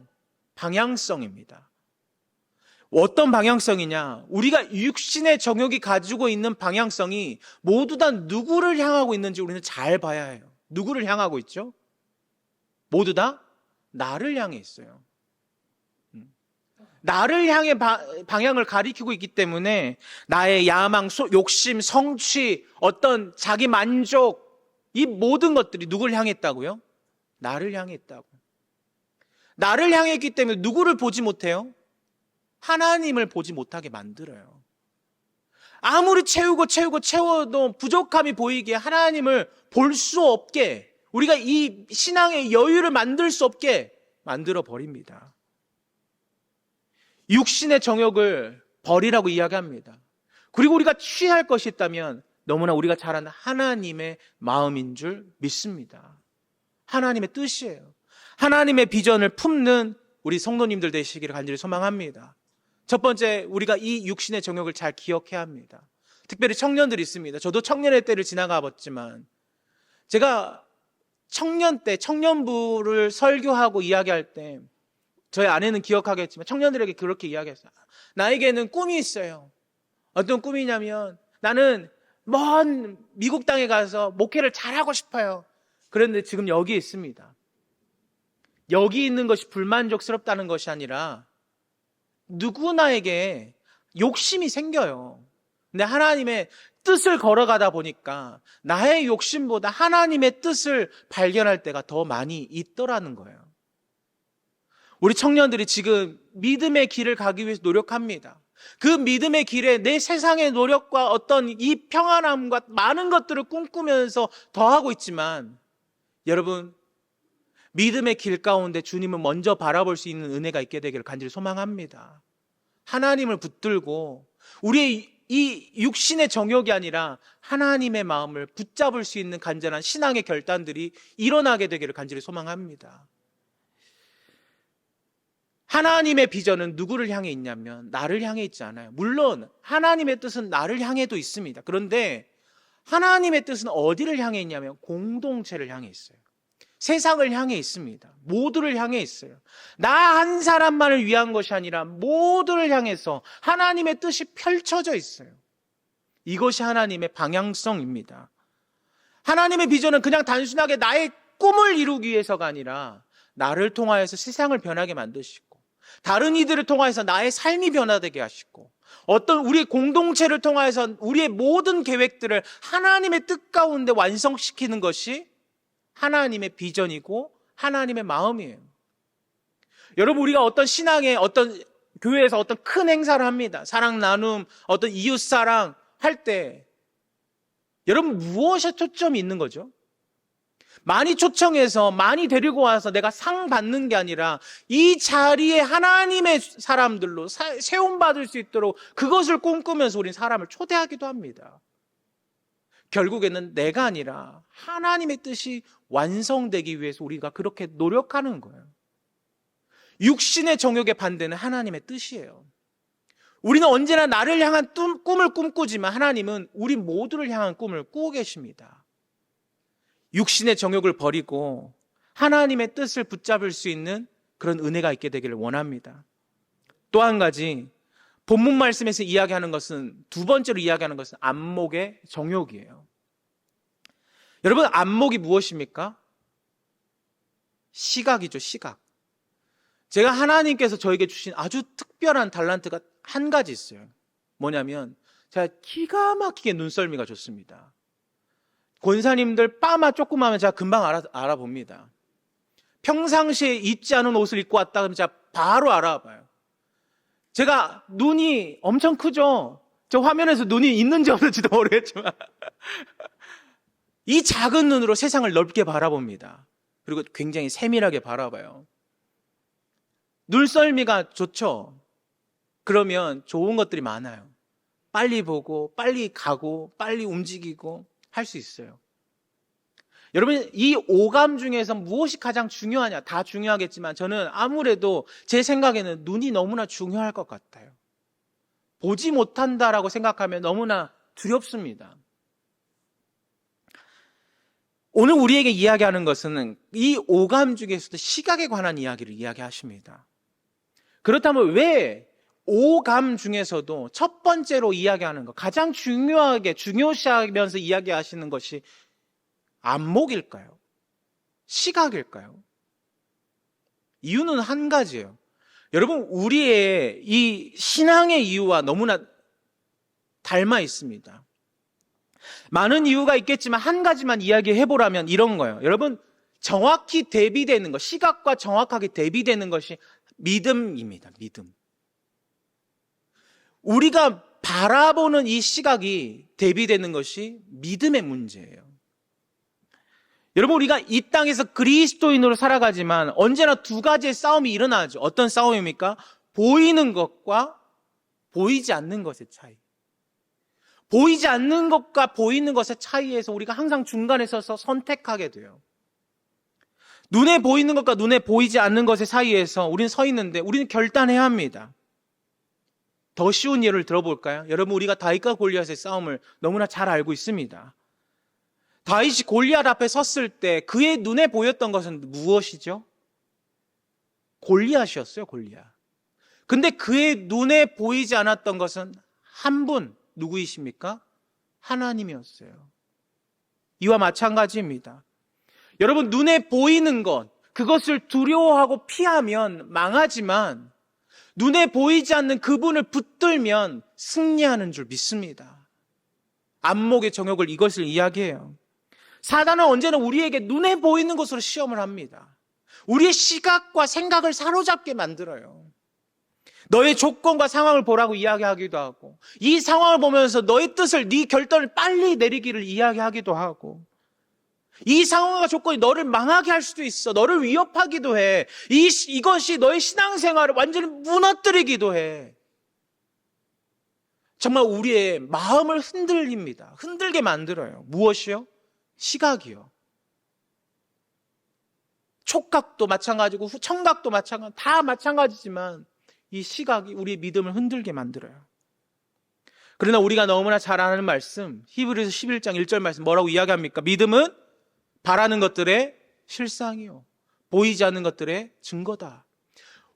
[SPEAKER 4] 방향성입니다. 어떤 방향성이냐? 우리가 육신의 정욕이 가지고 있는 방향성이 모두 다 누구를 향하고 있는지 우리는 잘 봐야 해요. 누구를 향하고 있죠? 모두 다 나를 향해 있어요. 나를 향해 방향을 가리키고 있기 때문에 나의 야망, 욕심, 성취, 어떤 자기 만족, 이 모든 것들이 누구를 향해 있다고요? 나를 향해 있다고. 나를 향해 있기 때문에 누구를 보지 못해요? 하나님을 보지 못하게 만들어요. 아무리 채워도 부족함이 보이게 하나님을 볼 수 없게, 우리가 이 신앙의 여유를 만들 수 없게 만들어 버립니다. 육신의 정욕을 버리라고 이야기합니다. 그리고 우리가 취할 것이 있다면 너무나 우리가 잘 아는 하나님의 마음인 줄 믿습니다. 하나님의 뜻이에요. 하나님의 비전을 품는 우리 성도님들 되시기를 간절히 소망합니다. 첫 번째, 우리가 이 육신의 정욕을 잘 기억해야 합니다. 특별히 청년들이 있습니다. 저도 청년의 때를 지나가 봤지만 제가 청년 때 청년부를 설교하고 이야기할 때 저희 아내는 기억하겠지만 청년들에게 그렇게 이야기했어요. 나에게는 꿈이 있어요. 어떤 꿈이냐면 나는 먼 미국 땅에 가서 목회를 잘하고 싶어요. 그런데 지금 여기 있습니다. 여기 있는 것이 불만족스럽다는 것이 아니라 누구나에게 욕심이 생겨요. 근데 하나님의 뜻을 걸어가다 보니까 나의 욕심보다 하나님의 뜻을 발견할 때가 더 많이 있더라는 거예요. 우리 청년들이 지금 믿음의 길을 가기 위해서 노력합니다. 그 믿음의 길에 내 세상의 노력과 어떤 이 평안함과 많은 것들을 꿈꾸면서 더하고 있지만 여러분, 믿음의 길 가운데 주님을 먼저 바라볼 수 있는 은혜가 있게 되기를 간절히 소망합니다. 하나님을 붙들고 우리의 이 육신의 정욕이 아니라 하나님의 마음을 붙잡을 수 있는 간절한 신앙의 결단들이 일어나게 되기를 간절히 소망합니다. 하나님의 비전은 누구를 향해 있냐면 나를 향해 있지 않아요. 물론 하나님의 뜻은 나를 향해도 있습니다. 그런데 하나님의 뜻은 어디를 향해 있냐면 공동체를 향해 있어요. 세상을 향해 있습니다. 모두를 향해 있어요. 나 한 사람만을 위한 것이 아니라 모두를 향해서 하나님의 뜻이 펼쳐져 있어요. 이것이 하나님의 방향성입니다. 하나님의 비전은 그냥 단순하게 나의 꿈을 이루기 위해서가 아니라 나를 통하여서 세상을 변하게 만드시고 다른 이들을 통하여서 나의 삶이 변화되게 하시고 어떤 우리 공동체를 통하여서 우리의 모든 계획들을 하나님의 뜻 가운데 완성시키는 것이 하나님의 비전이고 하나님의 마음이에요. 여러분, 우리가 어떤 신앙의 어떤 교회에서 어떤 큰 행사를 합니다. 사랑 나눔, 어떤 이웃사랑 할 때 여러분 무엇에 초점이 있는 거죠? 많이 초청해서 많이 데리고 와서 내가 상 받는 게 아니라 이 자리에 하나님의 사람들로 세움받을 수 있도록 그것을 꿈꾸면서 우리는 사람을 초대하기도 합니다. 결국에는 내가 아니라 하나님의 뜻이 완성되기 위해서 우리가 그렇게 노력하는 거예요. 육신의 정욕의 반대는 하나님의 뜻이에요. 우리는 언제나 나를 향한 꿈을 꿈꾸지만 하나님은 우리 모두를 향한 꿈을 꾸고 계십니다. 육신의 정욕을 버리고 하나님의 뜻을 붙잡을 수 있는 그런 은혜가 있게 되기를 원합니다. 또 한 가지, 본문 말씀에서 이야기하는 것은, 두 번째로 이야기하는 것은 안목의 정욕이에요. 여러분, 안목이 무엇입니까? 시각이죠, 시각. 제가 하나님께서 저에게 주신 아주 특별한 달란트가 한 가지 있어요. 뭐냐면 제가 기가 막히게 눈썰미가 좋습니다. 권사님들 파마 조금 하면 제가 금방 알아봅니다. 평상시에 입지 않은 옷을 입고 왔다 그러면 제가 바로 알아봐요. 제가 눈이 엄청 크죠? 저 화면에서 눈이 있는지 없는지도 모르겠지만 이 작은 눈으로 세상을 넓게 바라봅니다. 그리고 굉장히 세밀하게 바라봐요. 눈썰미가 좋죠? 그러면 좋은 것들이 많아요. 빨리 보고, 빨리 가고, 빨리 움직이고 할 수 있어요. 여러분, 이 오감 중에서 무엇이 가장 중요하냐? 다 중요하겠지만 저는 아무래도 제 생각에는 눈이 너무나 중요할 것 같아요. 보지 못한다라고 생각하면 너무나 두렵습니다. 오늘 우리에게 이야기하는 것은 이 오감 중에서도 시각에 관한 이야기를 이야기하십니다. 그렇다면 왜 오감 중에서도 첫 번째로 이야기하는 것, 가장 중요시하면서 이야기하시는 것이 안목일까요? 시각일까요? 이유는 한 가지예요. 여러분, 우리의 이 신앙의 이유와 너무나 닮아 있습니다. 많은 이유가 있겠지만 한 가지만 이야기해보라면 이런 거예요. 여러분, 정확히 대비되는 것, 시각과 정확하게 대비되는 것이 믿음입니다. 믿음. 우리가 바라보는 이 시각이 대비되는 것이 믿음의 문제예요. 여러분, 우리가 이 땅에서 그리스도인으로 살아가지만 언제나 두 가지의 싸움이 일어나죠. 어떤 싸움입니까? 보이는 것과 보이지 않는 것의 차이. 보이지 않는 것과 보이는 것의 차이에서 우리가 항상 중간에 서서 선택하게 돼요. 눈에 보이는 것과 눈에 보이지 않는 것의 사이에서 우리는 서 있는데 우리는 결단해야 합니다. 더 쉬운 예를 들어볼까요? 여러분, 우리가 다윗과 골리앗의 싸움을 너무나 잘 알고 있습니다. 다윗이 골리앗 앞에 섰을 때 그의 눈에 보였던 것은 무엇이죠? 골리앗이었어요, 골리앗. 근데 그의 눈에 보이지 않았던 것은 한 분, 누구이십니까? 하나님이었어요. 이와 마찬가지입니다. 여러분, 눈에 보이는 것, 그것을 두려워하고 피하면 망하지만 눈에 보이지 않는 그분을 붙들면 승리하는 줄 믿습니다. 안목의 정욕을 이것을 이야기해요. 사단은 언제나 우리에게 눈에 보이는 것으로 시험을 합니다. 우리의 시각과 생각을 사로잡게 만들어요. 너의 조건과 상황을 보라고 이야기하기도 하고, 이 상황을 보면서 너의 뜻을, 네 결단을 빨리 내리기를 이야기하기도 하고, 이 상황과 조건이 너를 망하게 할 수도 있어. 너를 위협하기도 해. 이것이 너의 신앙생활을 완전히 무너뜨리기도 해. 정말 우리의 마음을 흔들게 만들어요. 무엇이요? 시각이요. 촉각도 마찬가지고 청각도 마찬가지, 다 마찬가지지만 이 시각이 우리의 믿음을 흔들게 만들어요. 그러나 우리가 너무나 잘 아는 말씀, 히브리서 11장 1절 말씀 뭐라고 이야기합니까? 믿음은 바라는 것들의 실상이요, 보이지 않는 것들의 증거다.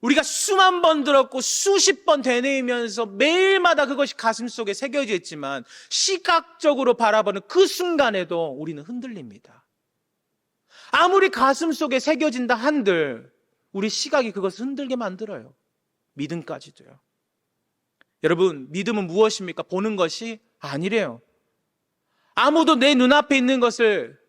[SPEAKER 4] 우리가 수만 번 들었고 수십 번 되뇌이면서 매일마다 그것이 가슴속에 새겨져 있지만 시각적으로 바라보는 그 순간에도 우리는 흔들립니다. 아무리 가슴속에 새겨진다 한들 우리 시각이 그것을 흔들게 만들어요. 믿음까지도요. 여러분, 믿음은 무엇입니까? 보는 것이 아니래요. 아무도 내 눈앞에 있는 것을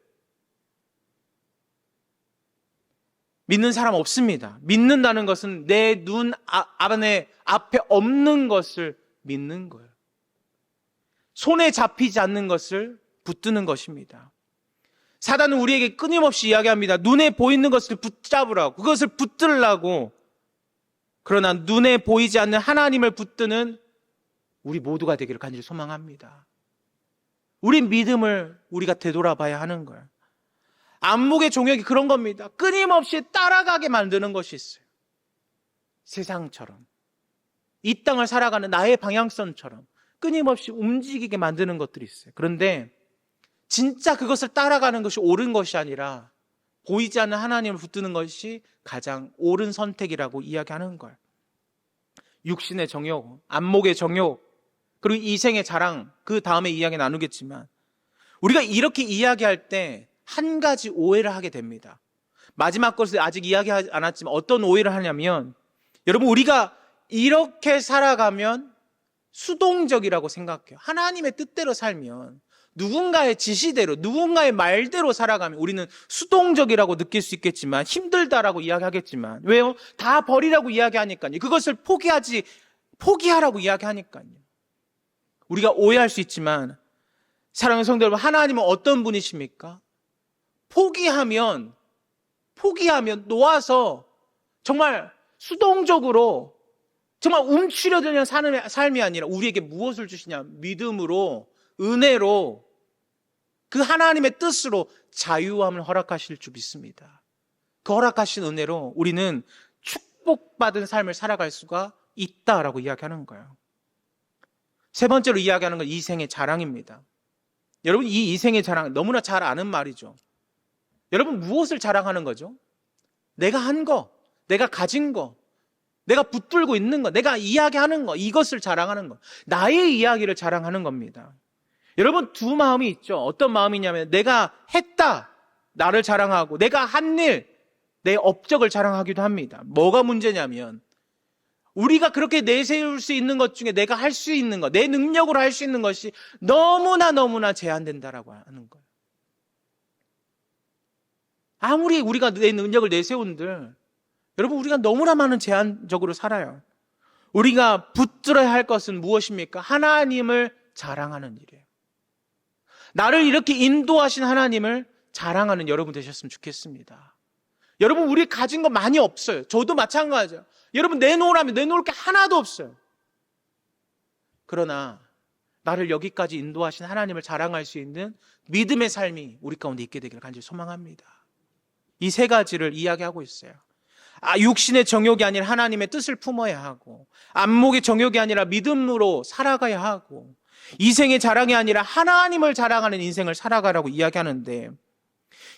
[SPEAKER 4] 믿는 사람 없습니다. 믿는다는 것은 내 눈 앞에 없는 것을 믿는 거예요. 손에 잡히지 않는 것을 붙드는 것입니다. 사단은 우리에게 끊임없이 이야기합니다. 눈에 보이는 것을 붙잡으라고, 그것을 붙들라고. 그러나 눈에 보이지 않는 하나님을 붙드는 우리 모두가 되기를 간절히 소망합니다. 우리 믿음을 우리가 되돌아봐야 하는 거예요. 안목의 종역이 그런 겁니다. 끊임없이 따라가게 만드는 것이 있어요. 세상처럼, 이 땅을 살아가는 나의 방향성처럼 끊임없이 움직이게 만드는 것들이 있어요. 그런데 진짜 그것을 따라가는 것이 옳은 것이 아니라 보이지 않는 하나님을 붙드는 것이 가장 옳은 선택이라고 이야기하는 거예요. 육신의 정욕, 안목의 정욕, 그리고 이생의 자랑, 그 다음에 이야기 나누겠지만 우리가 이렇게 이야기할 때 한 가지 오해를 하게 됩니다. 마지막 것을 아직 이야기하지 않았지만 어떤 오해를 하냐면, 여러분, 우리가 이렇게 살아가면 수동적이라고 생각해요. 하나님의 뜻대로 살면, 누군가의 지시대로, 누군가의 말대로 살아가면 우리는 수동적이라고 느낄 수 있겠지만 힘들다라고 이야기하겠지만, 왜요? 다 버리라고 이야기하니까요. 그것을 포기하라고 이야기하니까요. 우리가 오해할 수 있지만 사랑하는 성도 여러분, 하나님은 어떤 분이십니까? 포기하면 놓아서 정말 수동적으로 정말 움츠려드는 삶이 아니라 우리에게 무엇을 주시냐? 믿음으로, 은혜로, 그 하나님의 뜻으로 자유함을 허락하실 줄 믿습니다. 그 허락하신 은혜로 우리는 축복받은 삶을 살아갈 수가 있다라고 이야기하는 거예요. 세 번째로 이야기하는 건 이생의 자랑입니다. 여러분, 이 이생의 자랑 너무나 잘 아는 말이죠. 여러분, 무엇을 자랑하는 거죠? 내가 한 거, 내가 가진 거, 내가 붙들고 있는 거, 내가 이야기하는 거, 이것을 자랑하는 거, 나의 이야기를 자랑하는 겁니다. 여러분, 두 마음이 있죠. 어떤 마음이냐면 내가 했다, 나를 자랑하고, 내가 한 일, 내 업적을 자랑하기도 합니다. 뭐가 문제냐면 우리가 그렇게 내세울 수 있는 것 중에 내가 할 수 있는 것, 내 능력으로 할 수 있는 것이 너무나 제한된다라고 하는 거예요. 아무리 우리가 내 능력을 내세운들, 여러분, 우리가 너무나 많은 제한적으로 살아요. 우리가 붙들어야 할 것은 무엇입니까? 하나님을 자랑하는 일이에요. 나를 이렇게 인도하신 하나님을 자랑하는 여러분 되셨으면 좋겠습니다. 여러분, 우리 가진 거 많이 없어요. 저도 마찬가지예요. 여러분, 내놓으라면 내놓을 게 하나도 없어요. 그러나 나를 여기까지 인도하신 하나님을 자랑할 수 있는 믿음의 삶이 우리 가운데 있게 되기를 간절히 소망합니다. 이 세 가지를 이야기하고 있어요. 육신의 정욕이 아니라 하나님의 뜻을 품어야 하고, 안목의 정욕이 아니라 믿음으로 살아가야 하고, 이생의 자랑이 아니라 하나님을 자랑하는 인생을 살아가라고 이야기하는데,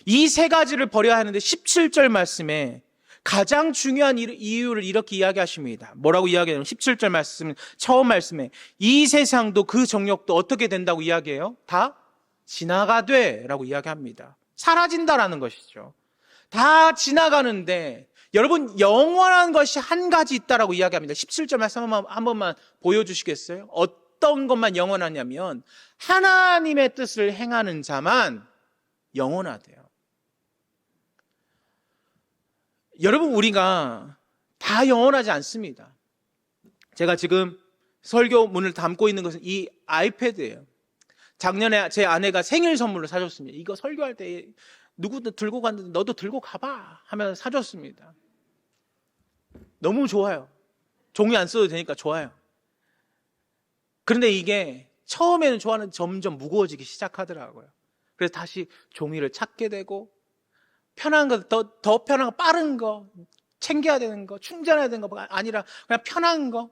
[SPEAKER 4] 이 세 가지를 버려야 하는데 17절 말씀에 가장 중요한 이유를 이렇게 이야기하십니다. 뭐라고 이야기해요? 17절 말씀, 처음 말씀에 이 세상도 그 정욕도 어떻게 된다고 이야기해요? 다 지나가되 라고 이야기합니다. 사라진다라는 것이죠. 다 지나가는데 여러분, 영원한 것이 한 가지 있다라고 이야기합니다. 17절 말씀 한 번만 보여주시겠어요? 어떤 것만 영원하냐면 하나님의 뜻을 행하는 자만 영원하대요. 여러분, 우리가 다 영원하지 않습니다. 제가 지금 설교문을 담고 있는 것은 이 아이패드예요. 작년에 제 아내가 생일 선물로 사줬습니다. 이거 설교할 때 누구도 들고 갔는데 너도 들고 가봐 하면서 사줬습니다. 너무 좋아요. 종이 안 써도 되니까 좋아요. 그런데 이게 처음에는 좋아하는 점점 무거워지기 시작하더라고요. 그래서 다시 종이를 찾게 되고 편한 거, 더 편한 거, 빠른 거, 챙겨야 되는 거, 충전해야 되는 거가 아니라 그냥 편한 거.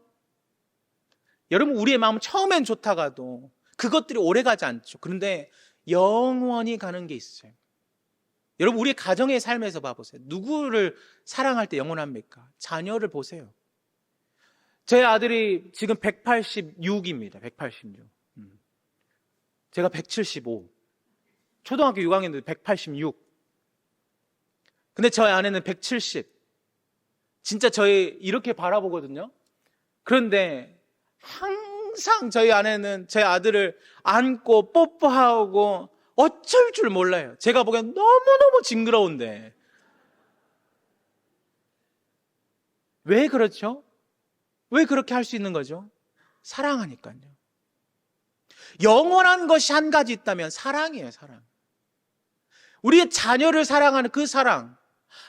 [SPEAKER 4] 여러분, 우리의 마음은 처음엔 좋다가도 그것들이 오래 가지 않죠. 그런데 영원히 가는 게 있어요. 여러분, 우리 가정의 삶에서 봐보세요. 누구를 사랑할 때 영원합니까? 자녀를 보세요. 제 아들이 지금 186입니다. 186. 제가 175. 초등학교 6학년인데 186. 근데 저희 아내는 170. 진짜 저희 이렇게 바라보거든요. 그런데 항상 저희 아내는 제 아들을 안고 뽀뽀하고 어쩔 줄 몰라요. 제가 보기엔 너무너무 징그러운데. 왜 그렇죠? 왜 그렇게 할 수 있는 거죠? 사랑하니까요. 영원한 것이 한 가지 있다면 사랑이에요, 사랑. 우리의 자녀를 사랑하는 그 사랑.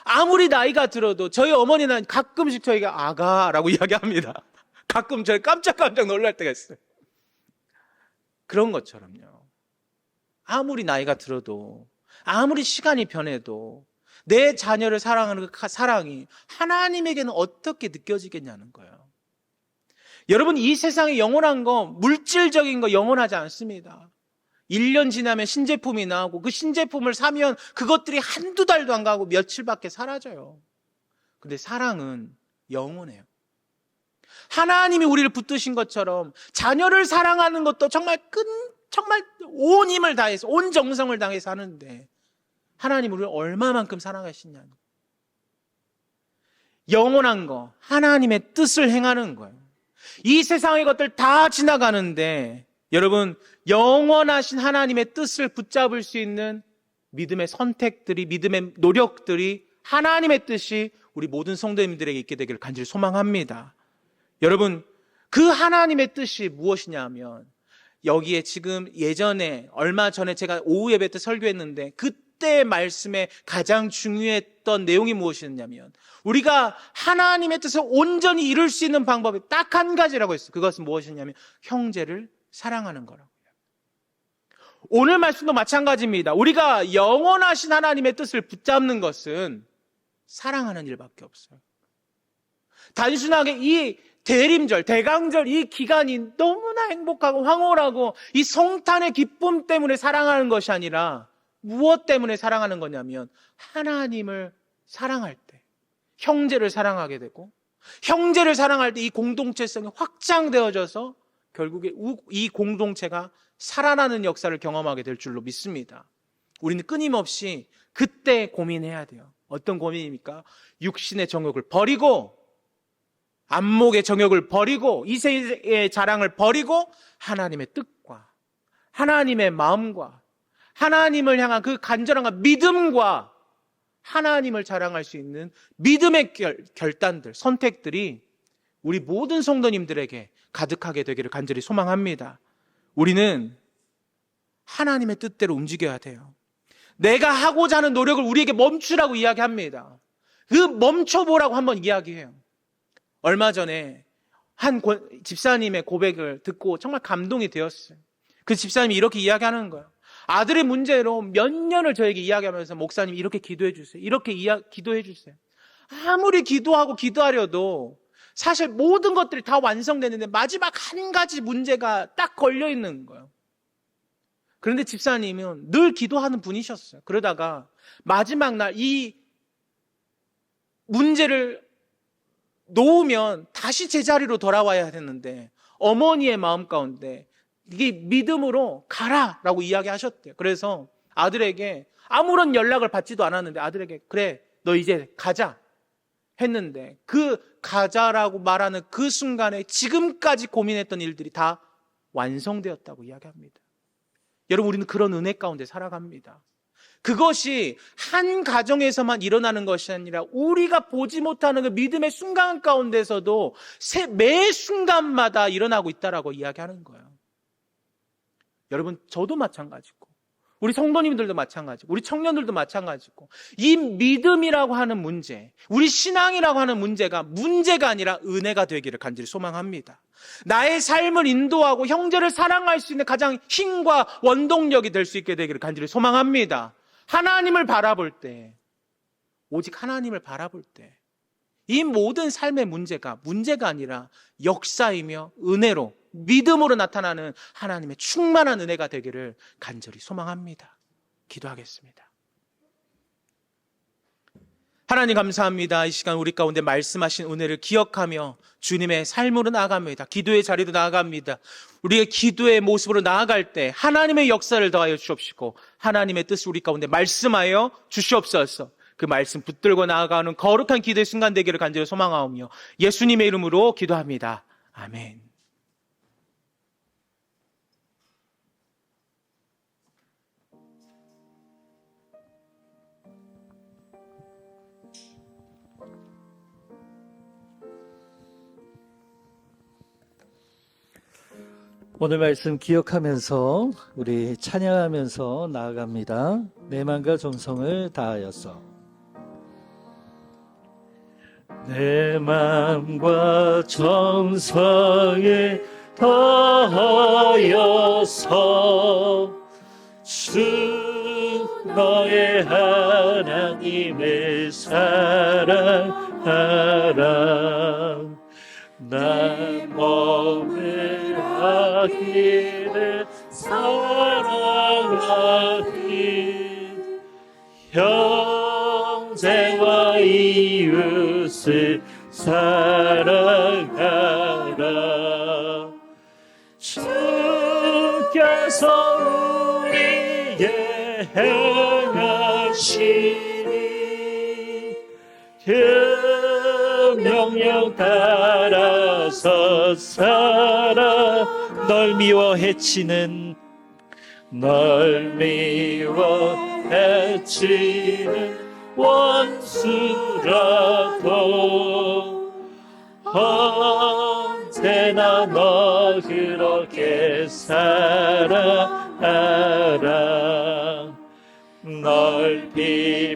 [SPEAKER 4] 아무리 나이가 들어도 저희 어머니는 가끔씩 저희가 아가라고 이야기합니다. 가끔 저희 깜짝깜짝 놀랄 때가 있어요. 그런 것처럼요. 아무리 나이가 들어도, 아무리 시간이 변해도 내 자녀를 사랑하는 그 사랑이 하나님에게는 어떻게 느껴지겠냐는 거예요. 여러분, 이 세상에 영원한 거, 물질적인 거 영원하지 않습니다. 1년 지나면 신제품이 나오고 그 신제품을 사면 그것들이 한두 달도 안 가고 며칠밖에 사라져요. 근데 사랑은 영원해요. 하나님이 우리를 붙드신 것처럼 자녀를 사랑하는 것도 정말 온 힘을 다해서, 온 정성을 다해서 하는데 하나님 우리를 얼마만큼 사랑하시냐는 거예요. 영원한 거, 하나님의 뜻을 행하는 거예요. 이 세상의 것들 다 지나가는데 여러분, 영원하신 하나님의 뜻을 붙잡을 수 있는 믿음의 선택들이, 믿음의 노력들이, 하나님의 뜻이 우리 모든 성도님들에게 있게 되기를 간절히 소망합니다. 여러분, 그 하나님의 뜻이 무엇이냐 하면, 여기에 지금 예전에 얼마 전에 제가 오후 예배 때 설교했는데 그때 말씀에 가장 중요했던 내용이 무엇이었냐면, 우리가 하나님의 뜻을 온전히 이룰 수 있는 방법이 딱 한 가지라고 했어요. 그것은 무엇이냐면 형제를 사랑하는 거라고요. 오늘 말씀도 마찬가지입니다. 우리가 영원하신 하나님의 뜻을 붙잡는 것은 사랑하는 일밖에 없어요. 단순하게 이 대림절, 대강절 이 기간이 너무나 행복하고 황홀하고 이 성탄의 기쁨 때문에 사랑하는 것이 아니라 무엇 때문에 사랑하는 거냐면 하나님을 사랑할 때 형제를 사랑하게 되고, 형제를 사랑할 때 이 공동체성이 확장되어져서 결국에 이 공동체가 살아나는 역사를 경험하게 될 줄로 믿습니다. 우리는 끊임없이 그때 고민해야 돼요. 어떤 고민입니까? 육신의 정욕을 버리고, 안목의 정욕을 버리고, 이세의 자랑을 버리고 하나님의 뜻과 하나님의 마음과 하나님을 향한 그 간절함과 믿음과 하나님을 자랑할 수 있는 믿음의 결단들, 선택들이 우리 모든 성도님들에게 가득하게 되기를 간절히 소망합니다. 우리는 하나님의 뜻대로 움직여야 돼요. 내가 하고자 하는 노력을 우리에게 멈추라고 이야기합니다. 그 멈춰보라고 한번 이야기해요. 얼마 전에 한 집사님의 고백을 듣고 정말 감동이 되었어요. 그 집사님이 이렇게 이야기하는 거예요. 아들의 문제로 몇 년을 저에게 이야기하면서 목사님 이렇게 기도해 주세요. 이렇게 기도해 주세요. 아무리 기도하고 기도하려도 사실 모든 것들이 다 완성되는데 마지막 한 가지 문제가 딱 걸려 있는 거예요. 그런데 집사님은 늘 기도하는 분이셨어요. 그러다가 마지막 날 이 문제를 놓으면 다시 제자리로 돌아와야 되는데 어머니의 마음 가운데 이게 믿음으로 가라라고 이야기하셨대요. 그래서 아들에게 아무런 연락을 받지도 않았는데 아들에게 그래 너 이제 가자 했는데 그 가자라고 말하는 그 순간에 지금까지 고민했던 일들이 다 완성되었다고 이야기합니다. 여러분, 우리는 그런 은혜 가운데 살아갑니다. 그것이 한 가정에서만 일어나는 것이 아니라 우리가 보지 못하는 그 믿음의 순간 가운데서도 매 순간마다 일어나고 있다라고 이야기하는 거예요. 여러분, 저도 마찬가지고 우리 성도님들도 마찬가지고 우리 청년들도 마찬가지고 이 믿음이라고 하는 문제, 우리 신앙이라고 하는 문제가 아니라 은혜가 되기를 간절히 소망합니다. 나의 삶을 인도하고 형제를 사랑할 수 있는 가장 힘과 원동력이 될 수 있게 되기를 간절히 소망합니다. 하나님을 바라볼 때, 오직 하나님을 바라볼 때 이 모든 삶의 문제가 아니라 역사이며 은혜로 믿음으로 나타나는 하나님의 충만한 은혜가 되기를 간절히 소망합니다. 기도하겠습니다. 하나님 감사합니다. 이 시간 우리 가운데 말씀하신 은혜를 기억하며 주님의 삶으로 나아갑니다. 기도의 자리로 나아갑니다. 우리의 기도의 모습으로 나아갈 때 하나님의 역사를 더하여 주옵시고 하나님의 뜻을 우리 가운데 말씀하여 주시옵소서. 그 말씀 붙들고 나아가는 거룩한 기도의 순간 되기를 간절히 소망하오며 예수님의 이름으로 기도합니다. 아멘.
[SPEAKER 5] 오늘 말씀 기억하면서 우리 찬양하면서 나아갑니다. 내 맘과 정성을 다하여서. 내 맘과 정성을 다하여서 주 너의 하나님을 사랑하라. 나 머무르기를 사랑하기 형제와 이웃을 사랑하라. 주께서 우리에게 행하시니 그 명령 따라서 살아. 널 미워 해치는 원수라도 언제나 너 그렇게 살아가라. 널 핍박하는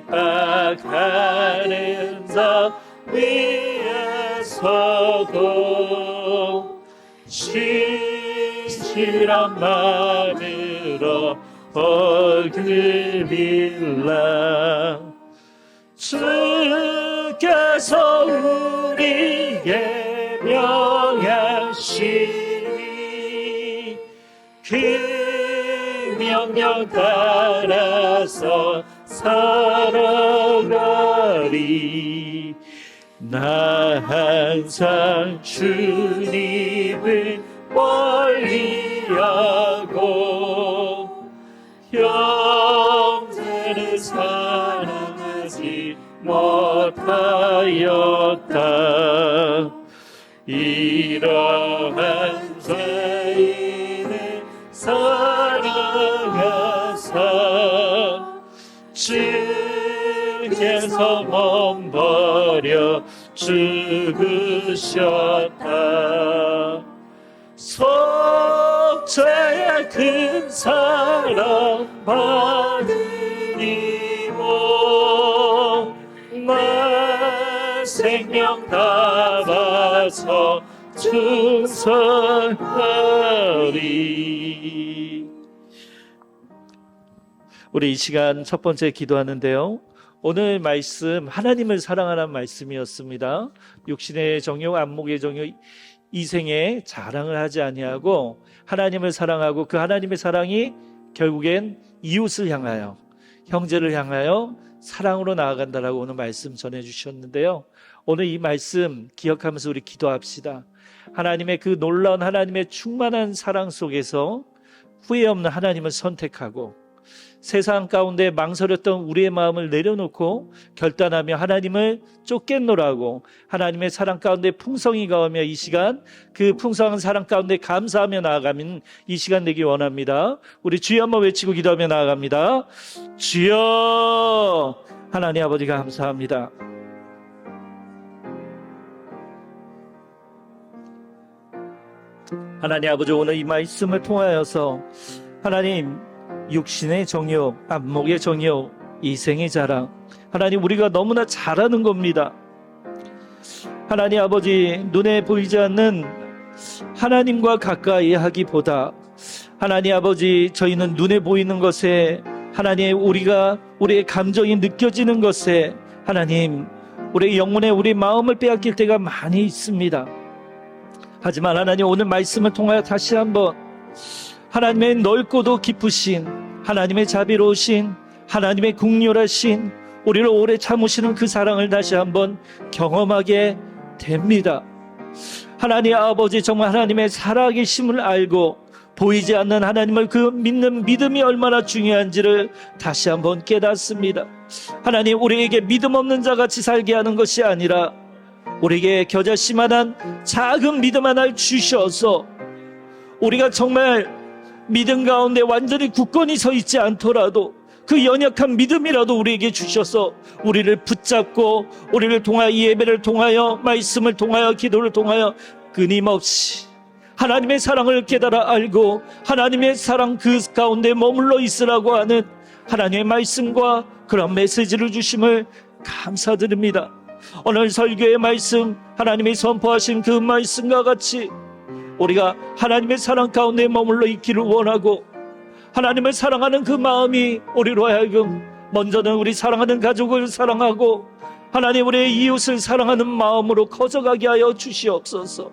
[SPEAKER 5] 자 위에서도 진실한 마음으로 얼굴 빌라. 주께서 우리에게 명하시니 그 명령 따라서 살아가리. 나 항상 주님을 멀리하고 형제를 사랑하지 못하였다. 이러한 자인을 사랑하사 주께서 몸버려 죽으셨다. 속죄의 큰 사랑 받으리고 나 생명 담아서 충성하리. 우리 이 시간 첫 번째 기도하는데요, 오늘 말씀 하나님을 사랑하라는 말씀이었습니다. 육신의 정욕, 안목의 정욕, 이생에 자랑을 하지 아니하고 하나님을 사랑하고 그 하나님의 사랑이 결국엔 이웃을 향하여, 형제를 향하여 사랑으로 나아간다라고 오늘 말씀 전해주셨는데요, 오늘 이 말씀 기억하면서 우리 기도합시다. 하나님의 그 놀라운 하나님의 충만한 사랑 속에서 후회 없는 하나님을 선택하고 세상 가운데 망설였던 우리의 마음을 내려놓고 결단하며 하나님을 쫓겠노라고 하나님의 사랑 가운데 풍성이 가오며 이 시간 그 풍성한 사랑 가운데 감사하며 나아가면 이 시간 되기 원합니다. 우리 주여 한번 외치고 기도하며 나아갑니다. 주여. 하나님 아버지가 감사합니다. 하나님 아버지, 오늘 이 말씀을 통하여서 하나님 육신의 정욕, 안목의 정욕, 이생의 자랑. 하나님, 우리가 너무나 잘하는 겁니다. 하나님 아버지, 눈에 보이지 않는 하나님과 가까이 하기보다 하나님 아버지, 저희는 눈에 보이는 것에 하나님, 우리의 감정이 느껴지는 것에 하나님, 우리의 영혼에 우리 마음을 빼앗길 때가 많이 있습니다. 하지만 하나님, 오늘 말씀을 통하여 다시 한번 하나님의 넓고도 깊으신 하나님의 자비로우신 하나님의 긍휼하신 우리를 오래 참으시는 그 사랑을 다시 한번 경험하게 됩니다. 하나님 아버지, 정말 하나님의 살아계심을 알고 보이지 않는 하나님을 그 믿는 믿음이 얼마나 중요한지를 다시 한번 깨닫습니다. 하나님, 우리에게 믿음 없는 자같이 살게 하는 것이 아니라 우리에게 겨자씨만한 작은 믿음 하나를 주셔서 우리가 정말 믿음 가운데 완전히 굳건히 서 있지 않더라도 그 연약한 믿음이라도 우리에게 주셔서 우리를 붙잡고 우리를 통하여, 이 예배를 통하여, 말씀을 통하여, 기도를 통하여 끊임없이 하나님의 사랑을 깨달아 알고 하나님의 사랑 그 가운데 머물러 있으라고 하는 하나님의 말씀과 그런 메시지를 주심을 감사드립니다. 오늘 설교의 말씀, 하나님이 선포하신 그 말씀과 같이 우리가 하나님의 사랑 가운데 머물러 있기를 원하고, 하나님을 사랑하는 그 마음이 우리로 하여금 먼저는 우리 사랑하는 가족을 사랑하고 하나님, 우리의 이웃을 사랑하는 마음으로 커져가게 하여 주시옵소서.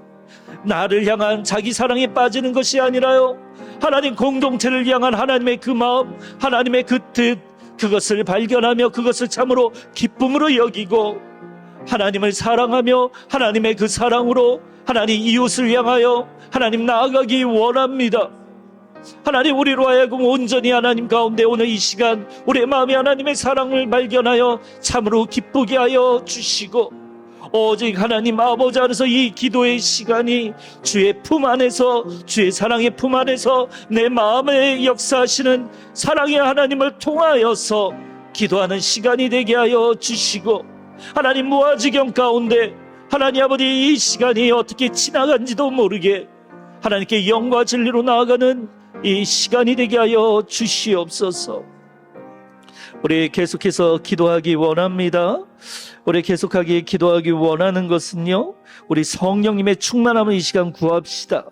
[SPEAKER 5] 나를 향한 자기 사랑에 빠지는 것이 아니라요, 하나님 공동체를 향한 하나님의 그 마음, 하나님의 그 뜻, 그것을 발견하며 그것을 참으로 기쁨으로 여기고 하나님을 사랑하며 하나님의 그 사랑으로 하나님 이웃을 향하여 하나님 나아가기 원합니다. 하나님, 우리로 하여금 온전히 하나님 가운데 오늘 이 시간 우리의 마음에 하나님의 사랑을 발견하여 참으로 기쁘게 하여 주시고, 오직 하나님 아버지 안에서 이 기도의 시간이 주의 품 안에서, 주의 사랑의 품 안에서 내 마음에 역사하시는 사랑의 하나님을 통하여서 기도하는 시간이 되게 하여 주시고, 하나님 무아지경 가운데 하나님 아버지 이 시간이 어떻게 지나간지도 모르게 하나님께 영과 진리로 나아가는 이 시간이 되게 하여 주시옵소서. 우리 계속해서 기도하기 원합니다. 우리 계속하게 기도하기 원하는 것은요, 우리 성령님의 충만함을 이 시간 구합시다.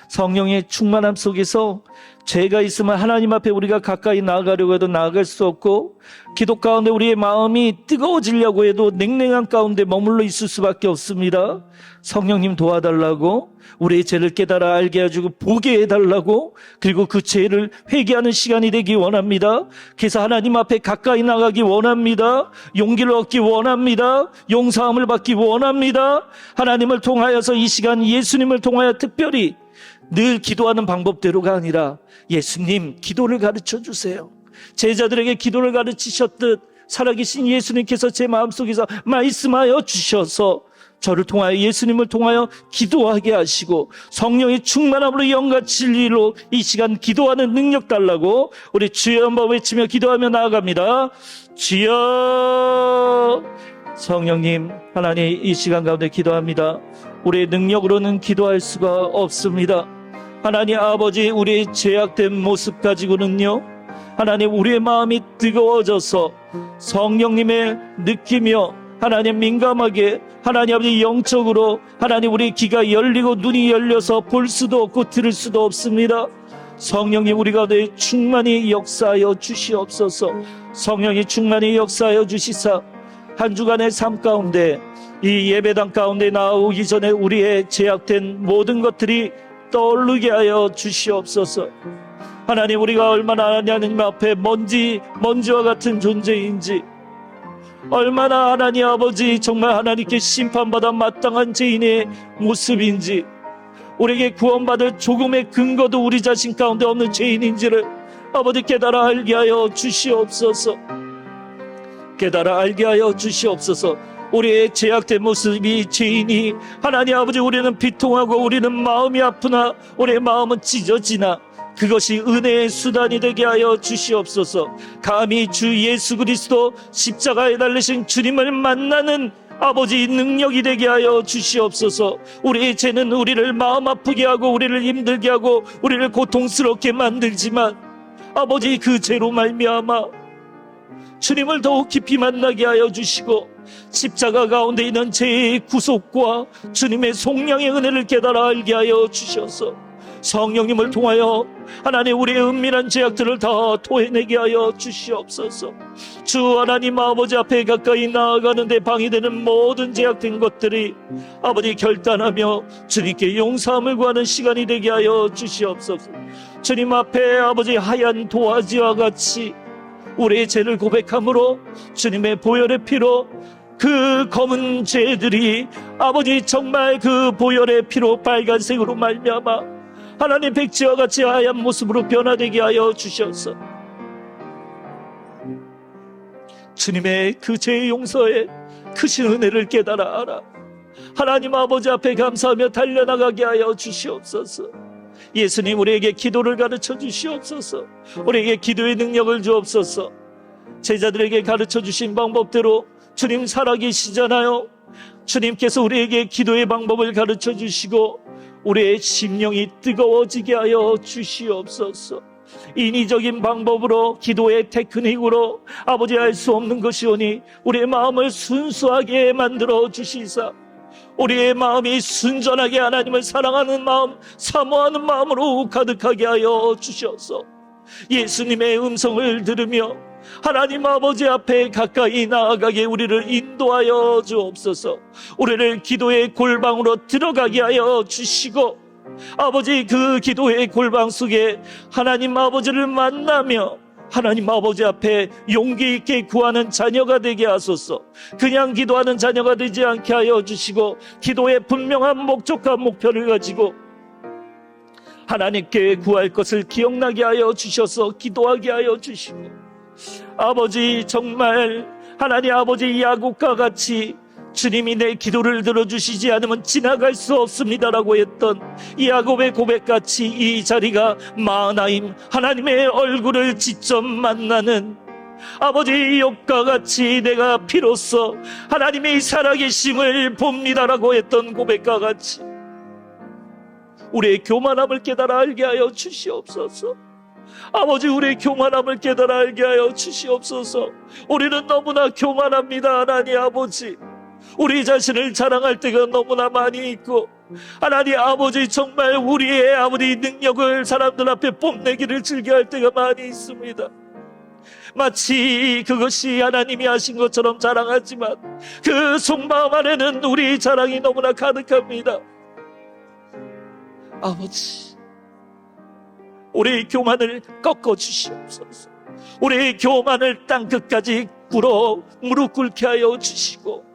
[SPEAKER 5] 성령의 충만함 속에서 죄가 있으면 하나님 앞에 우리가 가까이 나아가려고 해도 나아갈 수 없고, 기도 가운데 우리의 마음이 뜨거워지려고 해도 냉랭한 가운데 머물러 있을 수밖에 없습니다. 성령님 도와달라고, 우리의 죄를 깨달아 알게 해주고 보게 해달라고, 그리고 그 죄를 회개하는 시간이 되기 원합니다. 그래서 하나님 앞에 가까이 나가기 원합니다. 용기를 얻기 원합니다. 용서함을 받기 원합니다. 하나님을 통하여서 이 시간 예수님을 통하여 특별히 늘 기도하는 방법대로가 아니라 예수님 기도를 가르쳐 주세요. 제자들에게 기도를 가르치셨듯 살아계신 예수님께서 제 마음속에서 말씀하여 주셔서 저를 통하여, 예수님을 통하여 기도하게 하시고 성령의 충만함으로 영과 진리로 이 시간 기도하는 능력 달라고 우리 주여 한번 외치며 기도하며 나아갑니다. 주여. 성령님, 하나님 이 시간 가운데 기도합니다. 우리의 능력으로는 기도할 수가 없습니다. 하나님 아버지, 우리의 죄악된 모습 가지고는요, 하나님 우리의 마음이 뜨거워져서 성령님의 느끼며 하나님 민감하게, 하나님 아버지 영적으로 하나님 우리 귀가 열리고 눈이 열려서 볼 수도 없고 들을 수도 없습니다. 성령님 우리 가운데 충만히 역사하여 주시옵소서. 성령이 충만히 역사하여 주시사 한 주간의 삶 가운데, 이 예배당 가운데 나오기 전에 우리의 제약된 모든 것들이 떠오르게 하여 주시옵소서. 하나님, 우리가 얼마나 하나님 앞에 먼지와 같은 존재인지, 얼마나 하나님 아버지 정말 하나님께 심판받아 마땅한 죄인의 모습인지, 우리에게 구원받을 조금의 근거도 우리 자신 가운데 없는 죄인인지를 아버지 깨달아 알게 하여 주시옵소서. 깨달아 알게 하여 주시옵소서. 우리의 제약된 모습이 죄인이 하나님 아버지, 우리는 비통하고 우리는 마음이 아프나 우리의 마음은 찢어지나 그것이 은혜의 수단이 되게 하여 주시옵소서. 감히 주 예수 그리스도 십자가에 달리신 주님을 만나는 아버지 능력이 되게 하여 주시옵소서. 우리의 죄는 우리를 마음 아프게 하고 우리를 힘들게 하고 우리를 고통스럽게 만들지만 아버지 그 죄로 말미암아 주님을 더욱 깊이 만나게 하여 주시고 십자가 가운데 있는 죄의 구속과 주님의 속량의 은혜를 깨달아 알게 하여 주셔서 성령님을 통하여 하나님 우리의 은밀한 죄악들을 다 토해내게 하여 주시옵소서. 주 하나님 아버지 앞에 가까이 나아가는데 방해되는 모든 죄악된 것들이 아버지 결단하며 주님께 용서함을 구하는 시간이 되게 하여 주시옵소서. 주님 앞에 아버지 하얀 도화지와 같이 우리의 죄를 고백함으로 주님의 보혈의 피로 그 검은 죄들이 아버지 정말 그 보혈의 피로 빨간색으로 말미암아 하나님 백지와 같이 하얀 모습으로 변화되게 하여 주셔서 주님의 그 죄의 용서에 크신 은혜를 깨달아 알아 하나님 아버지 앞에 감사하며 달려나가게 하여 주시옵소서. 예수님 우리에게 기도를 가르쳐 주시옵소서. 우리에게 기도의 능력을 주옵소서. 제자들에게 가르쳐 주신 방법대로 주님 살아계시잖아요. 주님께서 우리에게 기도의 방법을 가르쳐 주시고 우리의 심령이 뜨거워지게 하여 주시옵소서. 인위적인 방법으로 기도의 테크닉으로 아버지 할 수 없는 것이오니 우리의 마음을 순수하게 만들어 주시사 우리의 마음이 순전하게 하나님을 사랑하는 마음, 사모하는 마음으로 가득하게 하여 주셔서 예수님의 음성을 들으며 하나님 아버지 앞에 가까이 나아가게 우리를 인도하여 주옵소서. 우리를 기도의 골방으로 들어가게 하여 주시고 아버지 그 기도의 골방 속에 하나님 아버지를 만나며 하나님 아버지 앞에 용기 있게 구하는 자녀가 되게 하소서. 그냥 기도하는 자녀가 되지 않게 하여 주시고 기도의 분명한 목적과 목표를 가지고 하나님께 구할 것을 기억나게 하여 주셔서 기도하게 하여 주시고 아버지 정말 하나님 아버지 야곱과 같이 주님이 내 기도를 들어주시지 않으면 지나갈 수 없습니다라고 했던 야곱의 고백같이 이 자리가 마하나임 하나님의 얼굴을 직접 만나는 아버지 욥과 같이 내가 비로소 하나님의 살아계심을 봅니다라고 했던 고백과 같이 우리의 교만함을 깨달아 알게 하여 주시옵소서. 아버지 우리의 교만함을 깨달아 알게 하여 주시옵소서. 우리는 너무나 교만합니다. 하나님 아버지 우리 자신을 자랑할 때가 너무나 많이 있고 하나님 아버지 정말 우리의 아버지 능력을 사람들 앞에 뽐내기를 즐겨할 때가 많이 있습니다. 마치 그것이 하나님이 하신 것처럼 자랑하지만 그 속마음 안에는 우리 자랑이 너무나 가득합니다. 아버지 우리의 교만을 꺾어주시옵소서. 우리의 교만을 땅끝까지 꿇어 무릎 꿇게 하여 주시고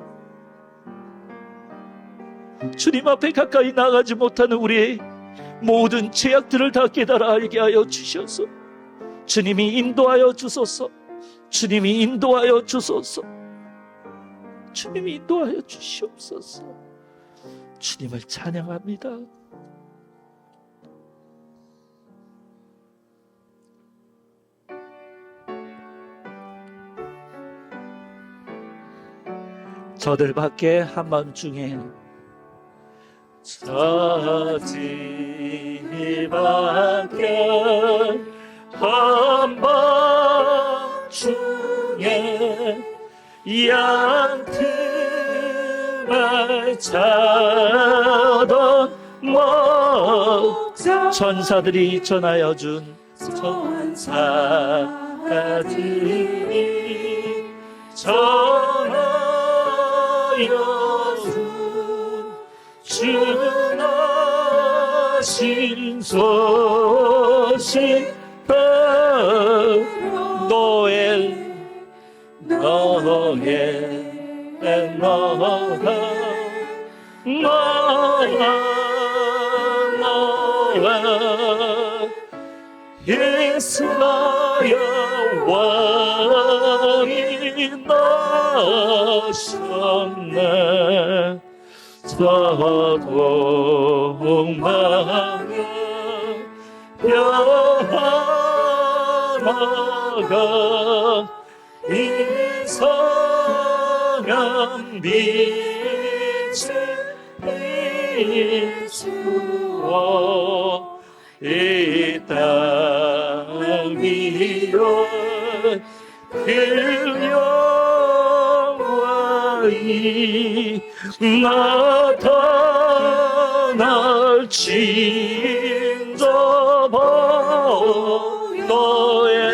[SPEAKER 5] 주님 앞에 가까이 나가지 못하는 우리의 모든 죄악들을 다 깨달아 알게 하여 주셔서 주님이 인도하여 주소서. 주님이 인도하여 주소서. 주님이 인도하여 주시옵소서. 주님을 찬양합니다. 저들밖에 한밤중에 저들밖에 한밤중에 양틈을 자던 천사들이 전하여 준 천사들이 전하여 준 주나신 소식 노엘 이스라엘 왕이 나셨네. 서동방에 변화가 이상한 빛이 비추어 이 땅 위에 영원히 나타날진저 너의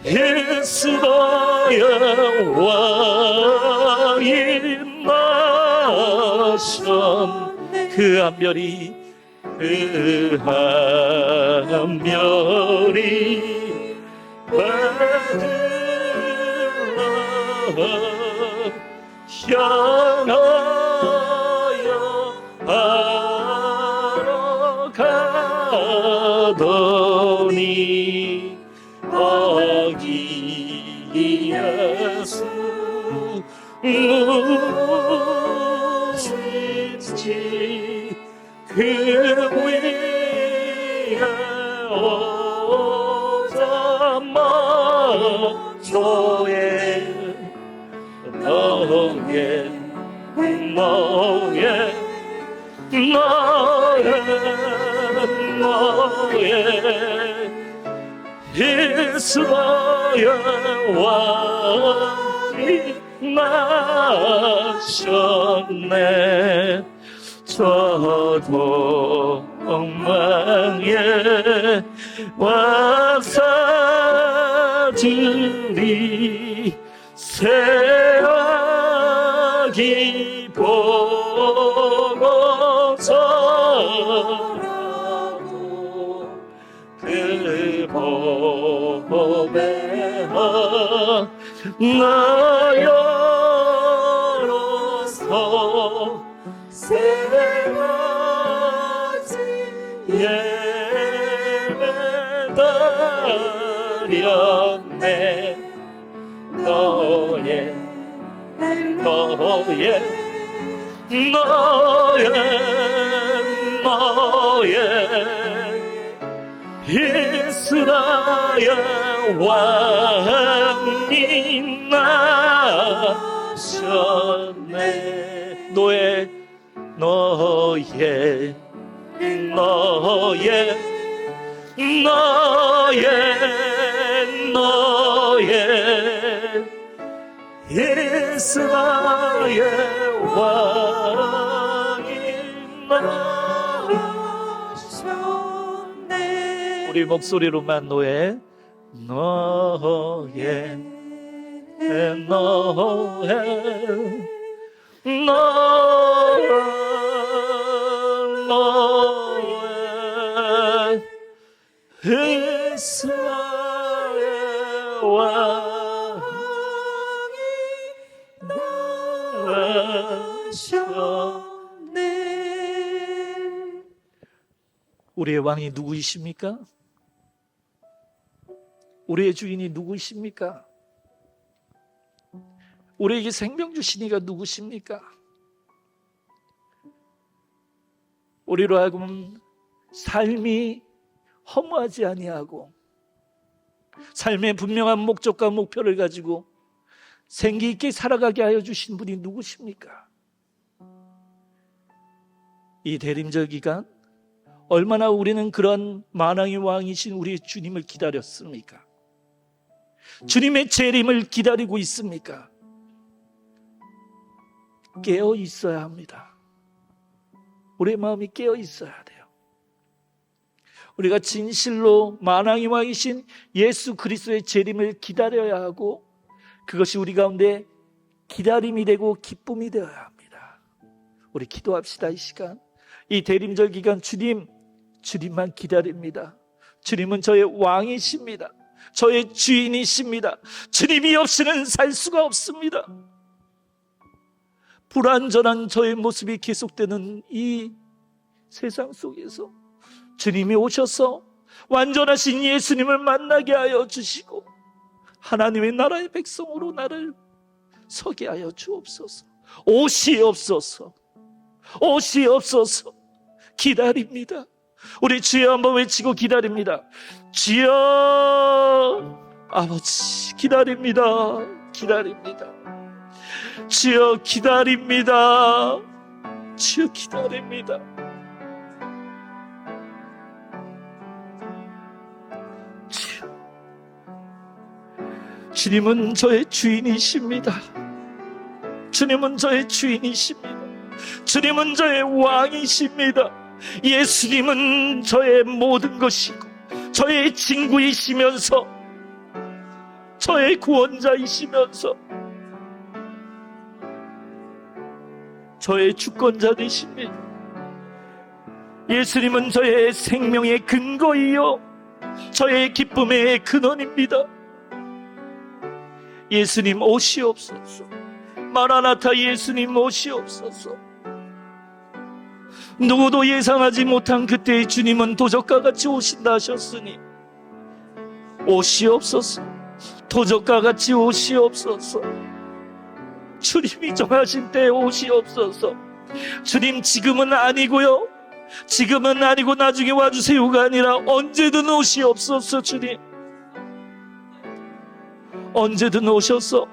[SPEAKER 5] 이스라엘 왕이 나셨네. 그 한별이 베들레헴 향하여 알아가더니 아기 예수 누구신지 그 위에 오자마자의 이스라엘 왕이 나셨네. 저 동방의 왕사들이 새아기 보고서라도 그 법에 나여로서 새가지 예배드렸네. 너의 이스라엘 왕이 나셨네. 너의 이스라엘 왕이 나셨네. 우리 목소리로만 너의 이스라엘 왕이 나셨네. 우리의 왕이 누구이십니까? 우리의 주인이 누구이십니까? 우리에게 생명 주신 이가 누구십니까? 우리로 하여금 삶이 허무하지 아니하고 삶의 분명한 목적과 목표를 가지고 생기 있게 살아가게 하여 주신 분이 누구십니까? 이 대림절 기간 얼마나 우리는 그런 만왕의 왕이신 우리의 주님을 기다렸습니까? 주님의 재림을 기다리고 있습니까? 깨어 있어야 합니다. 우리의 마음이 깨어 있어야 돼요. 우리가 진실로 만왕의 왕이신 예수 그리스도의 재림을 기다려야 하고 그것이 우리 가운데 기다림이 되고 기쁨이 되어야 합니다. 우리 기도합시다. 이 시간, 이 대림절 기간 주님만 기다립니다. 주님은 저의 왕이십니다. 저의 주인이십니다. 주님이 없이는 살 수가 없습니다. 불완전한 저의 모습이 계속되는 이 세상 속에서 주님이 오셔서 완전하신 예수님을 만나게 하여 주시고 하나님의 나라의 백성으로 나를 서게 하여 주옵소서. 오시옵소서. 기다립니다. 우리 주여 한번 외치고 기다립니다. 주여 아버지 기다립니다. 주여 기다립니다. 주여 기다립니다. 주님은 저의 주인이십니다. 주님은 저의 주인이십니다. 주님은 저의 왕이십니다. 예수님은 저의 모든 것이고 저의 친구이시면서 저의 구원자이시면서 저의 주권자 되십니다. 예수님은 저의 생명의 근거이요 저의 기쁨의 근원입니다. 예수님 오시옵소서. 마라나타 예수님 오시옵소서. 누구도 예상하지 못한 그때의 주님은 도적과 같이 오신다 하셨으니 오시옵소서. 도적과 같이 오시옵소서. 주님이 정하신 때에 오시옵소서. 주님 지금은 아니고요, 지금은 아니고 나중에 와주세요가 아니라 언제든 오시옵소서. 주님 언제든 오셔서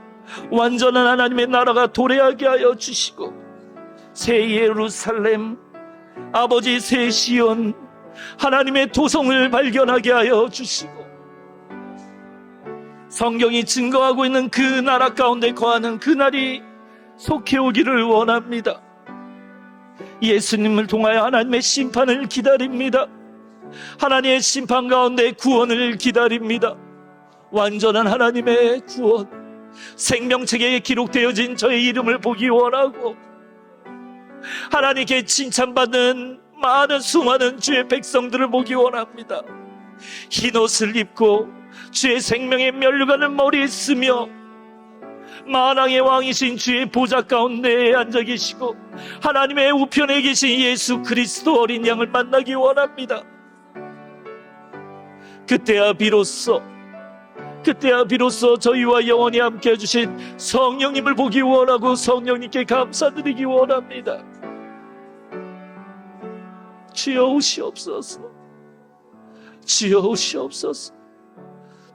[SPEAKER 5] 완전한 하나님의 나라가 도래하게 하여 주시고 새 예루살렘, 아버지 새 시온, 하나님의 도성을 발견하게 하여 주시고 성경이 증거하고 있는 그 나라 가운데 거하는 그날이 속해 오기를 원합니다. 예수님을 통하여 하나님의 심판을 기다립니다. 하나님의 심판 가운데 구원을 기다립니다. 완전한 하나님의 구원, 생명책에 기록되어진 저의 이름을 보기 원하고 하나님께 칭찬받는 많은 수많은 주의 백성들을 보기 원합니다. 흰옷을 입고 주의 생명의 면류관을 머리에 쓰며 만왕의 왕이신 주의 보좌 가운데 앉아 계시고 하나님의 우편에 계신 예수 그리스도 어린 양을 만나기 원합니다. 그때야 비로소 저희와 영원히 함께 해주신 성령님을 보기 원하고 성령님께 감사드리기 원합니다. 주여 오시옵소서. 주여 오시옵소서.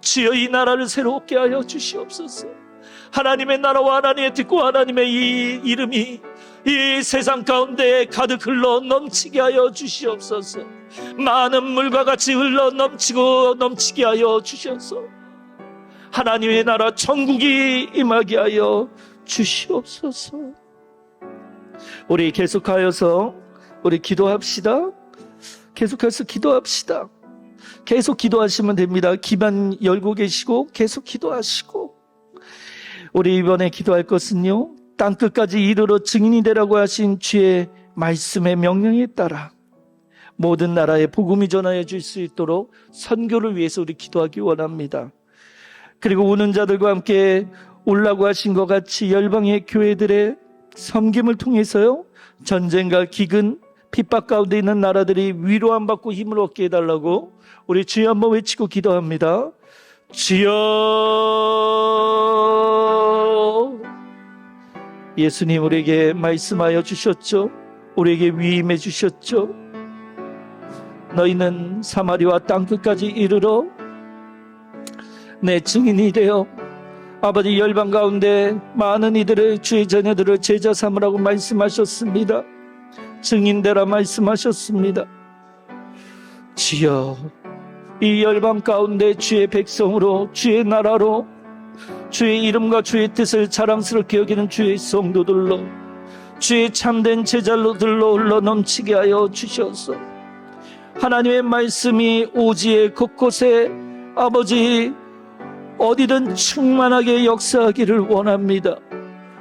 [SPEAKER 5] 주여 이 나라를 새롭게 하여 주시옵소서. 하나님의 나라와 하나님의 뜻과 하나님의 이 이름이 이 세상 가운데 가득 흘러 넘치게 하여 주시옵소서. 많은 물과 같이 흘러 넘치게 하여 주셔서 하나님의 나라 천국이 임하게 하여 주시옵소서. 우리 계속하여서 우리 기도합시다. 계속해서 기도합시다. 계속 기도하시면 됩니다. 기만 열고 계시고 계속 기도하시고 우리 이번에 기도할 것은요, 땅끝까지 이르러 증인이 되라고 하신 주의 말씀의 명령에 따라 모든 나라에 복음이 전하여 줄 수 있도록 선교를 위해서 우리 기도하기 원합니다. 그리고 우는 자들과 함께 울라고 하신 것 같이 열방의 교회들의 섬김을 통해서요, 전쟁과 기근, 핍박 가운데 있는 나라들이 위로함 받고 힘을 얻게 해달라고 우리 주여 한번 외치고 기도합니다. 주여. 예수님 우리에게 말씀하여 주셨죠. 우리에게 위임해 주셨죠. 너희는 사마리아 땅끝까지 이르러 내 증인이 되어 아버지 열방 가운데 많은 이들의 주의 자녀들을 제자 삼으라고 말씀하셨습니다. 증인되라 말씀하셨습니다. 주여, 이 열방 가운데 주의 백성으로, 주의 나라로, 주의 이름과 주의 뜻을 자랑스럽게 여기는 주의 성도들로, 주의 참된 제자들로 흘러 넘치게 하여 주셔서 하나님의 말씀이 오지의 곳곳에 아버지 어디든 충만하게 역사하기를 원합니다.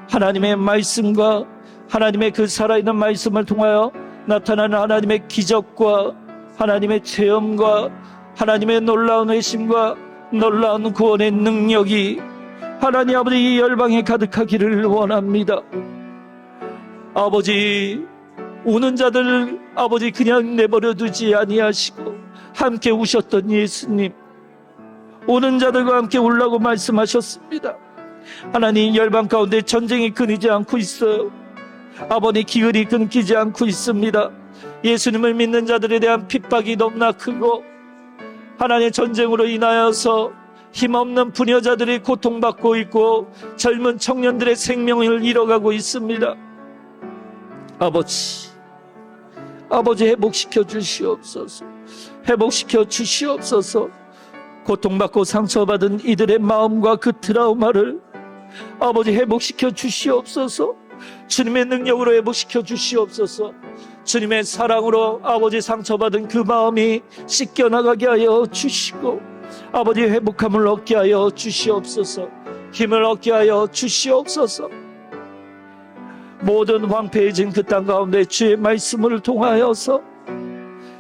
[SPEAKER 5] 하나님의 말씀과 하나님의 그 살아있는 말씀을 통하여 나타나는 하나님의 기적과 하나님의 체험과 하나님의 놀라운 회심과 놀라운 구원의 능력이 하나님 아버지 이 열방에 가득하기를 원합니다. 아버지, 우는 자들 아버지 그냥 내버려 두지 아니하시고 함께 우셨던 예수님, 우는 자들과 함께 울라고 말씀하셨습니다. 하나님, 열방 가운데 전쟁이 끊이지 않고 있어요. 아버지, 기근이 끊기지 않고 있습니다. 예수님을 믿는 자들에 대한 핍박이 너무나 크고 하나님의 전쟁으로 인하여서 힘없는 부녀자들이 고통받고 있고 젊은 청년들의 생명을 잃어가고 있습니다. 아버지 회복시켜 주시옵소서. 회복시켜 주시옵소서. 고통받고 상처받은 이들의 마음과 그 트라우마를 아버지 회복시켜 주시옵소서. 주님의 능력으로 회복시켜 주시옵소서. 주님의 사랑으로 아버지 상처받은 그 마음이 씻겨나가게 하여 주시고 아버지 회복함을 얻게 하여 주시옵소서. 힘을 얻게 하여 주시옵소서. 모든 황폐해진 그 땅 가운데 주의 말씀을 통하여서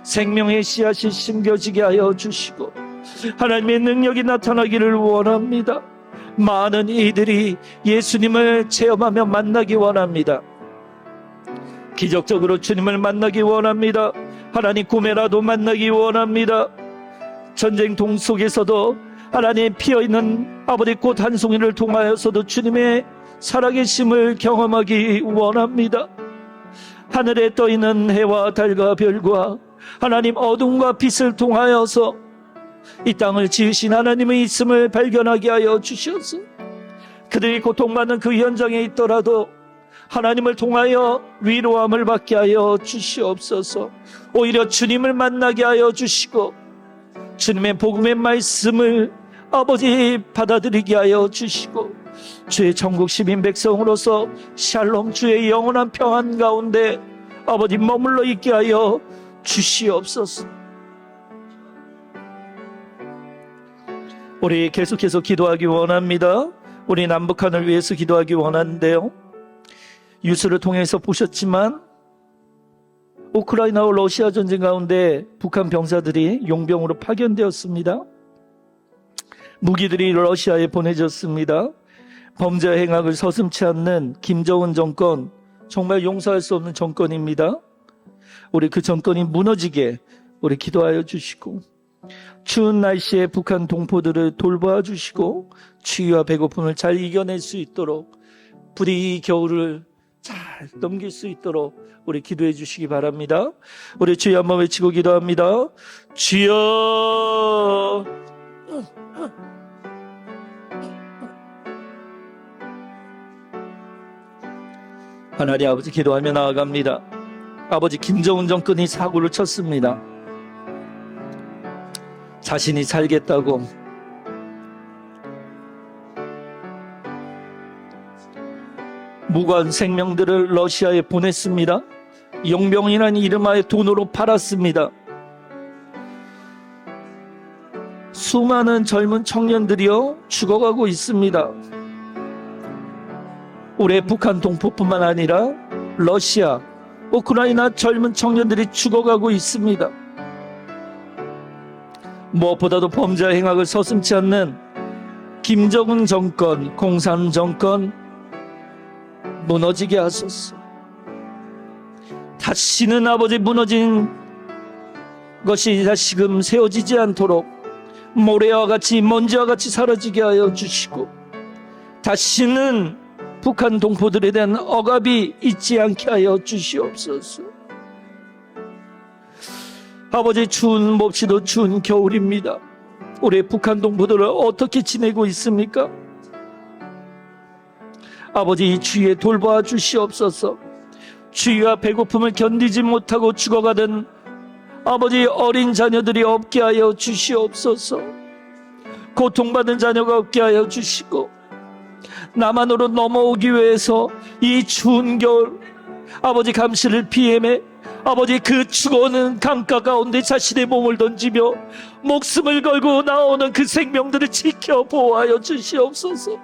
[SPEAKER 5] 생명의 씨앗이 심겨지게 하여 주시고 하나님의 능력이 나타나기를 원합니다. 많은 이들이 예수님을 체험하며 만나기 원합니다. 기적적으로 주님을 만나기 원합니다. 하나님 꿈에라도 만나기 원합니다. 전쟁통 속에서도 하나님 피어있는 아버지 꽃 한 송이를 통하여서도 주님의 살아계심을 경험하기 원합니다. 하늘에 떠있는 해와 달과 별과 하나님 어둠과 빛을 통하여서 이 땅을 지으신 하나님의 있음을 발견하게 하여 주셔서 그들이 고통받는 그 현장에 있더라도 하나님을 통하여 위로함을 받게 하여 주시옵소서. 오히려 주님을 만나게 하여 주시고 주님의 복음의 말씀을 아버지 받아들이게 하여 주시고 주의 천국 시민 백성으로서 샬롬 주의 영원한 평안 가운데 아버지 머물러 있게 하여 주시옵소서. 우리 계속해서 기도하기 원합니다. 우리 남북한을 위해서 기도하기 원하는데요, 뉴스를 통해서 보셨지만 우크라이나와 러시아 전쟁 가운데 북한 병사들이 용병으로 파견되었습니다. 무기들이 러시아에 보내졌습니다. 범죄 행악을 서슴지 않는 김정은 정권, 정말 용서할 수 없는 정권입니다. 우리 그 정권이 무너지게 우리 기도하여 주시고 추운 날씨에 북한 동포들을 돌보아 주시고 추위와 배고픔을 잘 이겨낼 수 있도록 부디 이 겨울을 잘 넘길 수 있도록 우리 기도해 주시기 바랍니다. 우리 주여 한번 외치고 기도합니다. 주여. 하나님 아버지, 기도하며 나아갑니다. 아버지, 김정은 정권이 사고를 쳤습니다. 자신이 살겠다고 무고한 생명들을 러시아에 보냈습니다. 용병이라는 이름하에 돈으로 팔았습니다. 수많은 젊은 청년들이요 죽어가고 있습니다. 올해 북한 동포뿐만 아니라 러시아, 우크라이나 젊은 청년들이 죽어가고 있습니다. 무엇보다도 범죄 행악을 서슴지 않는 김정은 정권, 공산 정권 무너지게 하소서. 다시는 아버지 무너진 것이 다시금 세워지지 않도록 모래와 같이 먼지와 같이 사라지게 하여 주시고 다시는 북한 동포들에 대한 억압이 있지 않게 하여 주시옵소서. 아버지, 추운 몹시도 추운 겨울입니다. 우리 북한 동포들은 어떻게 지내고 있습니까? 아버지, 이 추위에 돌보아 주시옵소서. 추위와 배고픔을 견디지 못하고 죽어가던 아버지 어린 자녀들이 없게 하여 주시옵소서. 고통받은 자녀가 없게 하여 주시고 남한으로 넘어오기 위해서 이 추운 겨울 아버지 감시를 피해매 아버지 그 죽어오는 강가 가운데 자신의 몸을 던지며 목숨을 걸고 나오는 그 생명들을 지켜 보호하여 주시옵소서.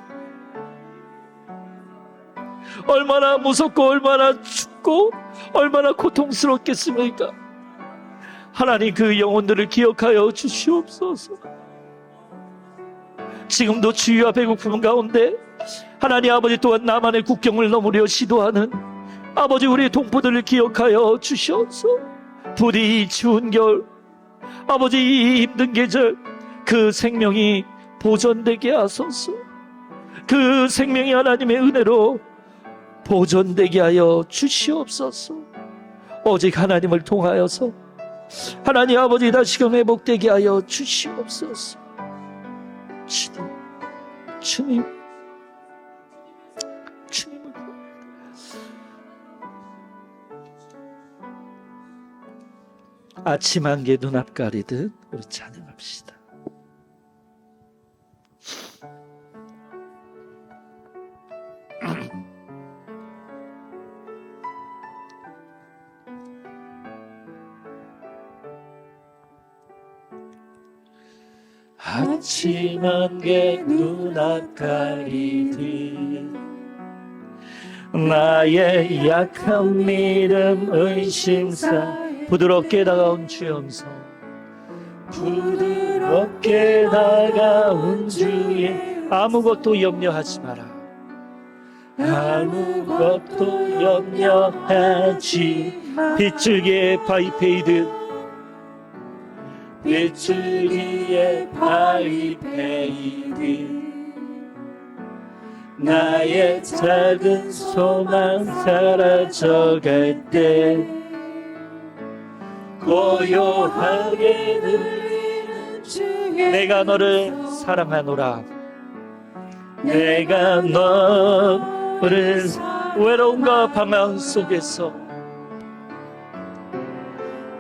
[SPEAKER 5] 얼마나 무섭고 얼마나 춥고 얼마나 고통스럽겠습니까? 하나님, 그 영혼들을 기억하여 주시옵소서. 지금도 추위와 배고픔 가운데 하나님 아버지 또한 남한의 국경을 넘으려 시도하는 아버지 우리 동포들을 기억하여 주시옵소서. 부디 이 추운 겨울 아버지 이 힘든 계절 그 생명이 보존되게 하소서. 그 생명이 하나님의 은혜로 보존되게 하여 주시옵소서. 오직 하나님을 통하여서 하나님 아버지 다시금 회복되게 하여 주시옵소서. 주님을 아침 한개 눈앞 가리듯 우리 찬양합시다. 아침 한개 눈앞 가리듯 나의 약한 믿음 의심사 부드럽게 다가온 주의 음성 부드럽게 다가온 주의 아무것도 염려하지 마라 아무것도 염려하지 빗줄기에 바위 패이듯 빗줄기에 바위 패이듯 나의 작은 소망 사라져갈 때 고요하게 들리는 주의 내가 너를 사랑하노라 내가 너를 외로움과 방황 속에서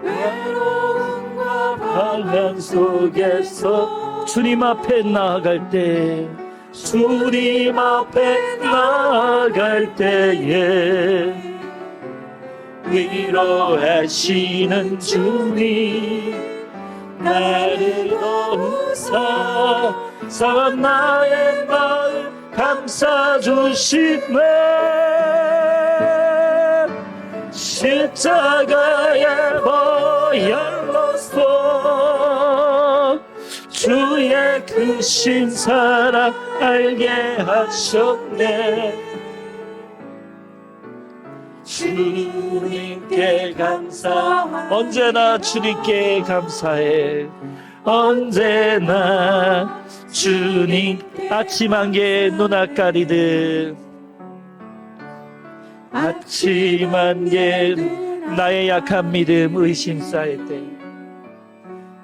[SPEAKER 5] 외로움과 방황 속에서 주님 앞에 나아갈 때 주님 앞에 나아갈 때에 위로하시는 주님 나를 도우사 상한 나의 마음 감싸주시네 십자가의 보혈로서 주의 크신 사랑 알게 하셨네 주님께 감사 언제나 주님께 감사해 언제나 주님 아침 한개 눈앞 가리듯 아침 한개 나의 약한 믿음 의심 쌓일 때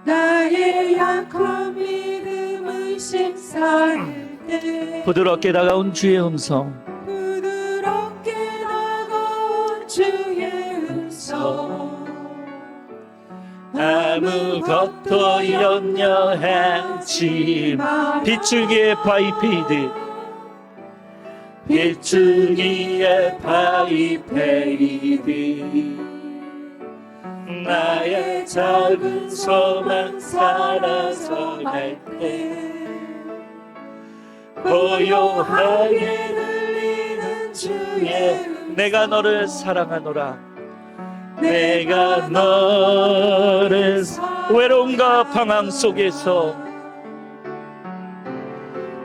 [SPEAKER 3] 나의 약한 믿음 의심 쌓일 때
[SPEAKER 5] 부드럽게 다가온 주의 음성
[SPEAKER 3] 부드럽게 다가온 주의 음성
[SPEAKER 5] 아무것도 염려하지 마 빗줄기에 바위 패이듯 빗줄기에 바위 패이듯 나의 작은 소망 사라져 갈 때 고요하게 들리는 주의 내가 너를 사랑하노라 내가 너를 외로움과 방황 속에서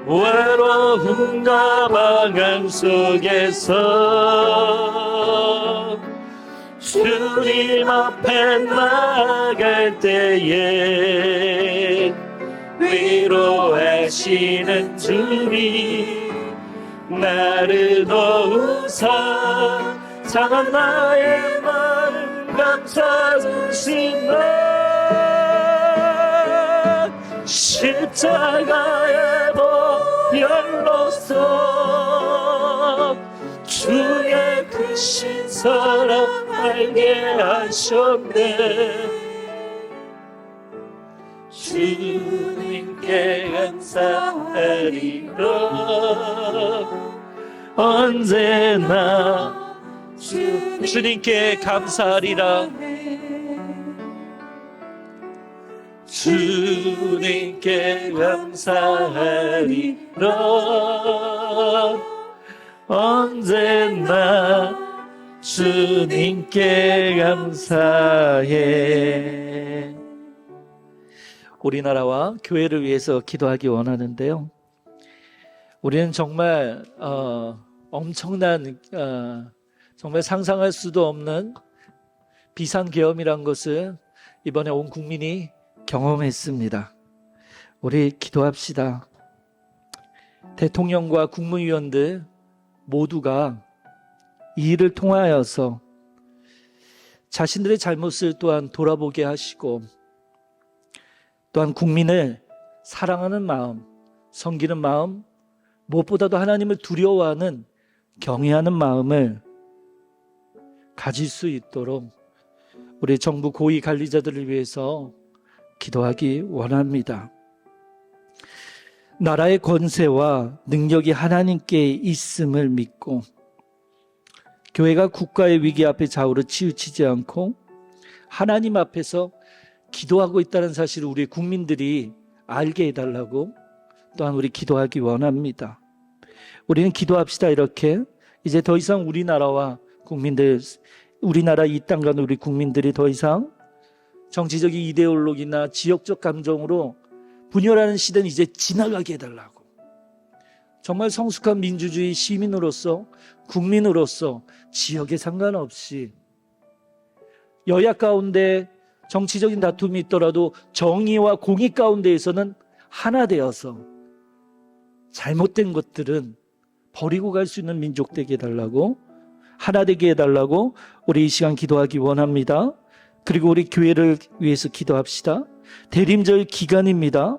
[SPEAKER 5] 외로움과 방황 속에서 주님 앞에 나갈 때에 위로하시는 주님 나를 도우사 상한 나의 마음 감싸주시네 십자가의 보혈로서 주의 크신 사랑 알게 하셨네 주님께 감사하리라 언제나 주님께 감사하리라 주님께 감사하리라 언제나 주님께 감사해 우리나라와 교회를 위해서 기도하기 원하는데요 우리는 정말 엄청난 정말 상상할 수도 없는 비상계엄이란 것을 이번에 온 국민이 경험했습니다. 우리 기도합시다. 대통령과 국무위원들 모두가 이 일을 통하여서 자신들의 잘못을 또한 돌아보게 하시고 또한 국민을 사랑하는 마음, 섬기는 마음, 무엇보다도 하나님을 두려워하는 경외하는 마음을 가질 수 있도록 우리 정부 고위 관리자들을 위해서 기도하기 원합니다. 나라의 권세와 능력이 하나님께 있음을 믿고 교회가 국가의 위기 앞에 좌우로 치우치지 않고 하나님 앞에서 기도하고 있다는 사실을 우리 국민들이 알게 해달라고 또한 우리 기도하기 원합니다. 우리는 기도합시다. 이렇게 이제 더 이상 우리나라와 국민들, 우리나라 이 땅 가는 우리 국민들이 더 이상 정치적인 이데올로기나 지역적 감정으로 분열하는 시대는 이제 지나가게 해달라고. 정말 성숙한 민주주의 시민으로서, 국민으로서 지역에 상관없이 여야 가운데 정치적인 다툼이 있더라도 정의와 공의 가운데에서는 하나 되어서 잘못된 것들은 버리고 갈 수 있는 민족 되게 해달라고, 하나 되게 해달라고 우리 이 시간 기도하기 원합니다. 그리고 우리 교회를 위해서 기도합시다. 대림절 기간입니다.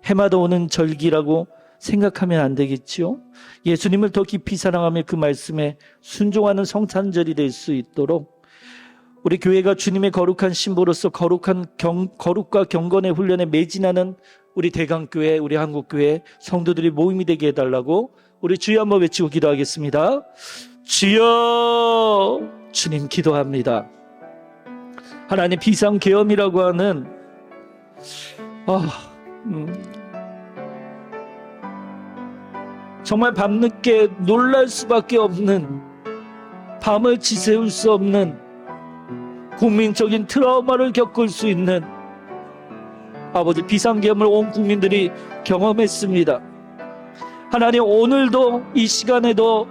[SPEAKER 5] 해마다 오는 절기라고 생각하면 안 되겠지요. 예수님을 더 깊이 사랑하며 그 말씀에 순종하는 성탄절이 될 수 있도록 우리 교회가 주님의 거룩한 신부로서 거룩과 경건의 훈련에 매진하는 우리 대강교회, 우리 한국교회 성도들이 모임이 되게 해달라고 우리 주여 한번 외치고 기도하겠습니다. 주여, 주님 기도합니다. 하나님, 비상계엄이라고 하는 정말 밤늦게 놀랄 수밖에 없는, 밤을 지새울 수 없는 국민적인 트라우마를 겪을 수 있는 아버지 비상계엄을 온 국민들이 경험했습니다. 하나님, 오늘도 이 시간에도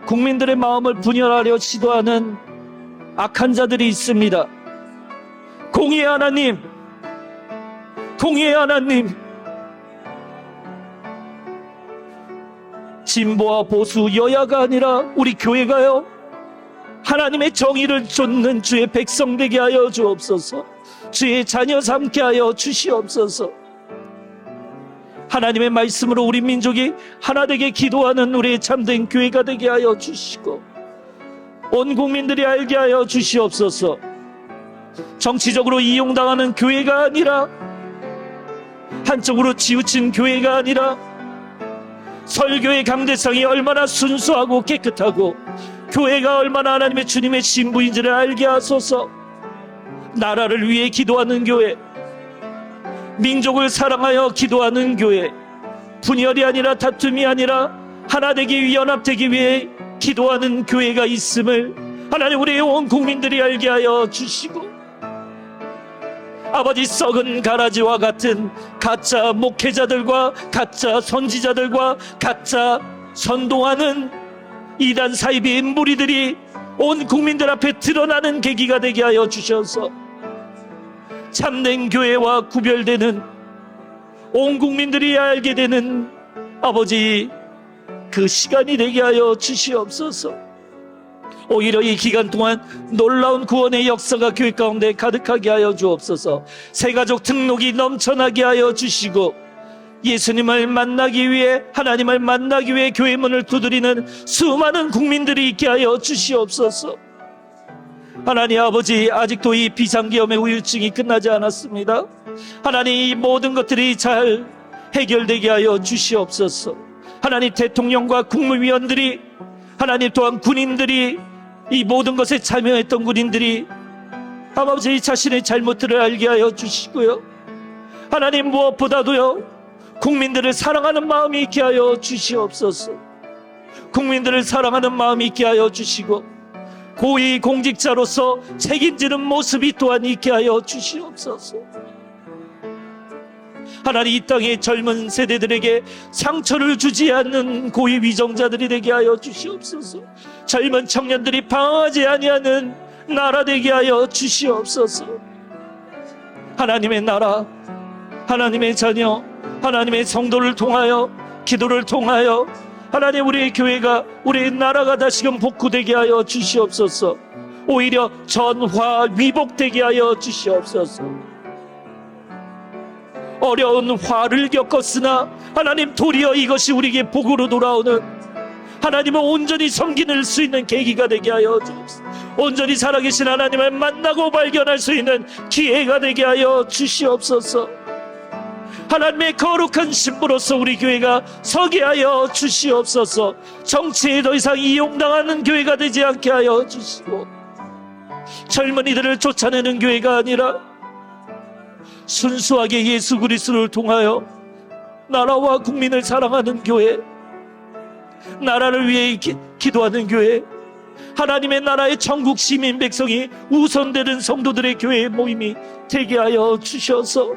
[SPEAKER 5] 국민들의 마음을 분열하려 시도하는 악한 자들이 있습니다. 공의의 하나님, 공의의 하나님, 진보와 보수, 여야가 아니라 우리 교회가요, 하나님의 정의를 쫓는 주의 백성 되게 하여 주옵소서. 주의 자녀 삼게 하여 주시옵소서. 하나님의 말씀으로 우리 민족이 하나 되게 기도하는 우리의 참된 교회가 되게 하여 주시고 온 국민들이 알게 하여 주시옵소서. 정치적으로 이용당하는 교회가 아니라, 한쪽으로 치우친 교회가 아니라, 설교의 강대상이 얼마나 순수하고 깨끗하고 교회가 얼마나 하나님의 주님의 신부인지를 알게 하소서. 나라를 위해 기도하는 교회, 민족을 사랑하여 기도하는 교회, 분열이 아니라 다툼이 아니라 하나 되기 위해, 연합되기 위해 기도하는 교회가 있음을 하나님 우리의 온 국민들이 알게 하여 주시고, 아버지, 썩은 가라지와 같은 가짜 목회자들과 가짜 선지자들과 가짜 선동하는 이단 사이비의 무리들이 온 국민들 앞에 드러나는 계기가 되게 하여 주셔서 참된 교회와 구별되는, 온 국민들이 알게 되는 아버지 그 시간이 되게 하여 주시옵소서. 오히려 이 기간 동안 놀라운 구원의 역사가 교회 가운데 가득하게 하여 주옵소서. 새가족 등록이 넘쳐나게 하여 주시고 예수님을 만나기 위해, 하나님을 만나기 위해 교회 문을 두드리는 수많은 국민들이 있게 하여 주시옵소서. 하나님 아버지, 아직도 이 비상계엄의 우울증이 끝나지 않았습니다. 하나님, 이 모든 것들이 잘 해결되게 하여 주시옵소서. 하나님, 대통령과 국무위원들이, 하나님 또한 군인들이, 이 모든 것에 참여했던 군인들이 아버지 자신의 잘못들을 알게 하여 주시고요, 하나님 무엇보다도요 국민들을 사랑하는 마음이 있게 하여 주시옵소서. 국민들을 사랑하는 마음이 있게 하여 주시고 고위 공직자로서 책임지는 모습이 또한 있게 하여 주시옵소서. 하나님, 이 땅의 젊은 세대들에게 상처를 주지 않는 고위 위정자들이 되게 하여 주시옵소서. 젊은 청년들이 방황하지 아니하는 나라 되게 하여 주시옵소서. 하나님의 나라, 하나님의 자녀, 하나님의 성도를 통하여, 기도를 통하여 하나님 우리의 교회가, 우리의 나라가 다시금 복구되게 하여 주시옵소서. 오히려 전화 위복되게 하여 주시옵소서. 어려운 화를 겪었으나 하나님 도리어 이것이 우리에게 복으로 돌아오는 하나님을 온전히 섬기는 수 있는 계기가 되게 하여 주옵소서. 온전히 살아계신 하나님을 만나고 발견할 수 있는 기회가 되게 하여 주시옵소서. 하나님의 거룩한 신부로서 우리 교회가 서게 하여 주시옵소서. 정치에 더 이상 이용당하는 교회가 되지 않게 하여 주시고, 젊은이들을 쫓아내는 교회가 아니라 순수하게 예수 그리스도를 통하여 나라와 국민을 사랑하는 교회, 나라를 위해 기도하는 교회, 하나님의 나라의 천국 시민 백성이 우선되는 성도들의 교회의 모임이 되게 하여 주셔서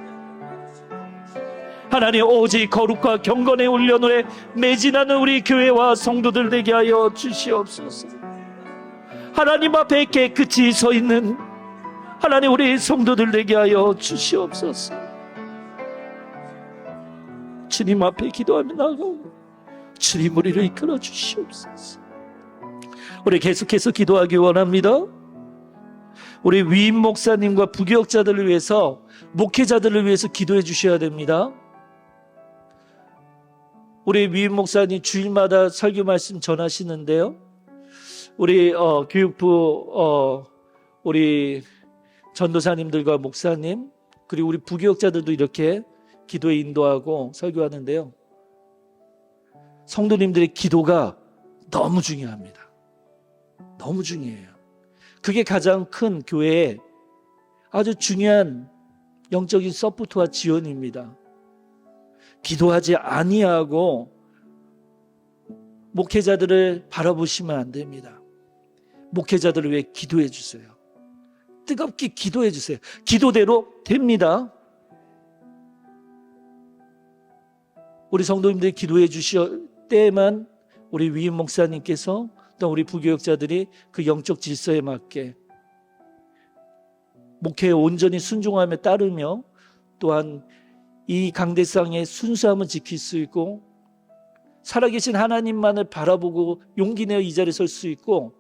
[SPEAKER 5] 하나님 오직 거룩과 경건의 훈련에 매진하는 우리 교회와 성도들 되게 하여 주시옵소서. 하나님 앞에 깨끗이 서 있는 하나님 우리 성도들 되게 하여 주시옵소서. 주님 앞에 기도하며 나아가고 주님 우리를 이끌어 주시옵소서. 우리 계속해서 기도하기 원합니다. 우리 위임 목사님과 부교역자들을 위해서, 목회자들을 위해서 기도해 주셔야 됩니다. 우리 위임 목사님 주일마다 설교 말씀 전하시는데요, 우리 교육부 우리 전도사님들과 목사님 그리고 우리 부교역자들도 이렇게 기도에 인도하고 설교하는데요, 성도님들의 기도가 너무 중요합니다. 너무 중요해요. 그게 가장 큰 교회의 아주 중요한 영적인 서포트와 지원입니다. 기도하지 아니하고 목회자들을 바라보시면 안 됩니다. 목회자들을 위해 기도해 주세요. 뜨겁게 기도해 주세요. 기도대로 됩니다. 우리 성도님들이 기도해 주실 때에만 우리 위임 목사님께서 또 우리 부교역자들이 그 영적 질서에 맞게 목회에 온전히 순종하며 따르며, 또한 이 강대상의 순수함을 지킬 수 있고 살아계신 하나님만을 바라보고 용기 내어 이 자리에 설 수 있고,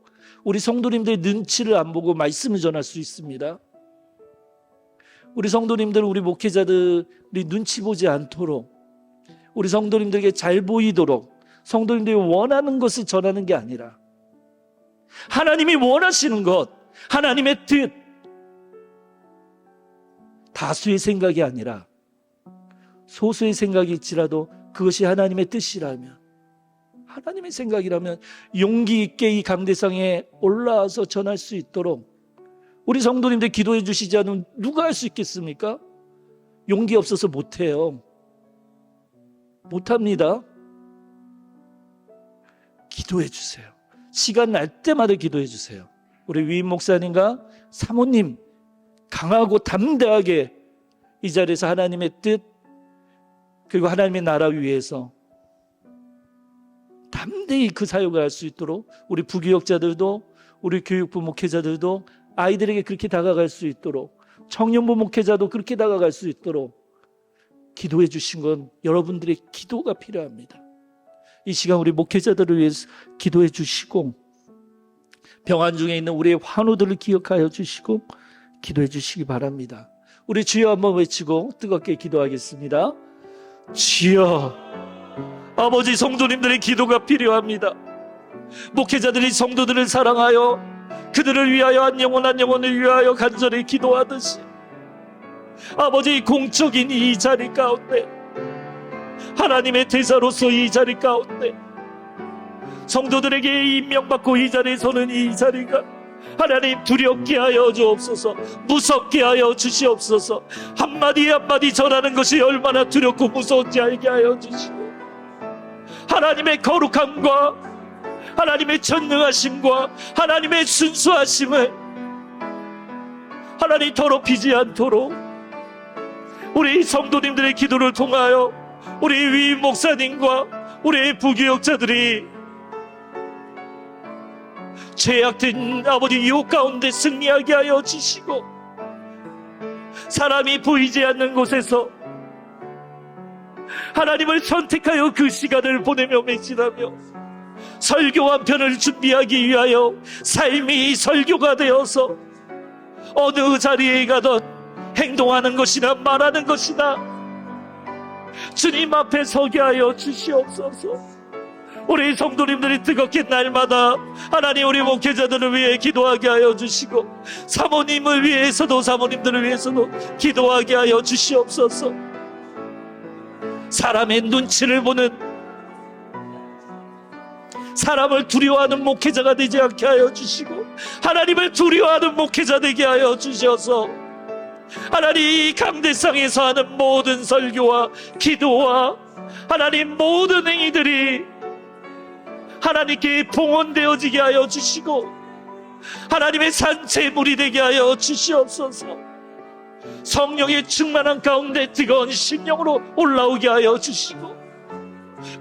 [SPEAKER 5] 우리 성도님들의 눈치를 안 보고 말씀을 전할 수 있습니다. 우리 성도님들, 우리 목회자들이 눈치 보지 않도록, 우리 성도님들에게 잘 보이도록 성도님들이 원하는 것을 전하는 게 아니라 하나님이 원하시는 것, 하나님의 뜻, 다수의 생각이 아니라 소수의 생각일지라도 그것이 하나님의 뜻이라면, 하나님의 생각이라면 용기 있게 이 강대상에 올라와서 전할 수 있도록 우리 성도님들 기도해 주시지 않으면 누가 할 수 있겠습니까? 용기 없어서 못해요. 못합니다. 기도해 주세요. 시간 날 때마다 기도해 주세요. 우리 위임 목사님과 사모님 강하고 담대하게 이 자리에서 하나님의 뜻 그리고 하나님의 나라 위해서 담대히 그 사역을 할 수 있도록, 우리 부교역자들도, 우리 교육부 목회자들도 아이들에게 그렇게 다가갈 수 있도록, 청년부 목회자도 그렇게 다가갈 수 있도록 기도해 주신 건 여러분들의 기도가 필요합니다. 이 시간 우리 목회자들을 위해서 기도해 주시고, 병환 중에 있는 우리의 환우들을 기억하여 주시고 기도해 주시기 바랍니다. 우리 주여 한번 외치고 뜨겁게 기도하겠습니다. 주여, 아버지, 성도님들의 기도가 필요합니다. 목회자들이 성도들을 사랑하여 그들을 위하여 한 영혼을 위하여 간절히 기도하듯이, 아버지, 공적인 이 자리 가운데, 하나님의 대사로서 이 자리 가운데 성도들에게 임명받고 이 자리에 서는 이 자리가 하나님 두렵게 하여 주옵소서, 무섭게 하여 주시옵소서. 한마디 한마디 전하는 것이 얼마나 두렵고 무서운지 알게 하여 주시고, 하나님의 거룩함과 하나님의 전능하심과 하나님의 순수하심을 하나님 더럽히지 않도록 우리 성도님들의 기도를 통하여 우리 위임 목사님과 우리 부교역자들이 죄악된 아버지 유혹 가운데 승리하게 하여 주시고, 사람이 보이지 않는 곳에서 하나님을 선택하여 그 시간을 보내며 매진하며 설교 한 편을 준비하기 위하여 삶이 설교가 되어서 어느 자리에 가든 행동하는 것이나 말하는 것이나 주님 앞에 서게 하여 주시옵소서. 우리 성도님들이 뜨겁게 날마다 하나님 우리 목회자들을 위해 기도하게 하여 주시고, 사모님을 위해서도 사모님들을 위해서도 기도하게 하여 주시옵소서. 사람의 눈치를 보는, 사람을 두려워하는 목회자가 되지 않게 하여 주시고, 하나님을 두려워하는 목회자 되게 하여 주셔서 하나님 이 강대상에서 하는 모든 설교와 기도와 하나님 모든 행위들이 하나님께 봉헌되어지게 하여 주시고 하나님의 산채물이 되게 하여 주시옵소서. 성령의 충만한 가운데 뜨거운 심령으로 올라오게 하여 주시고,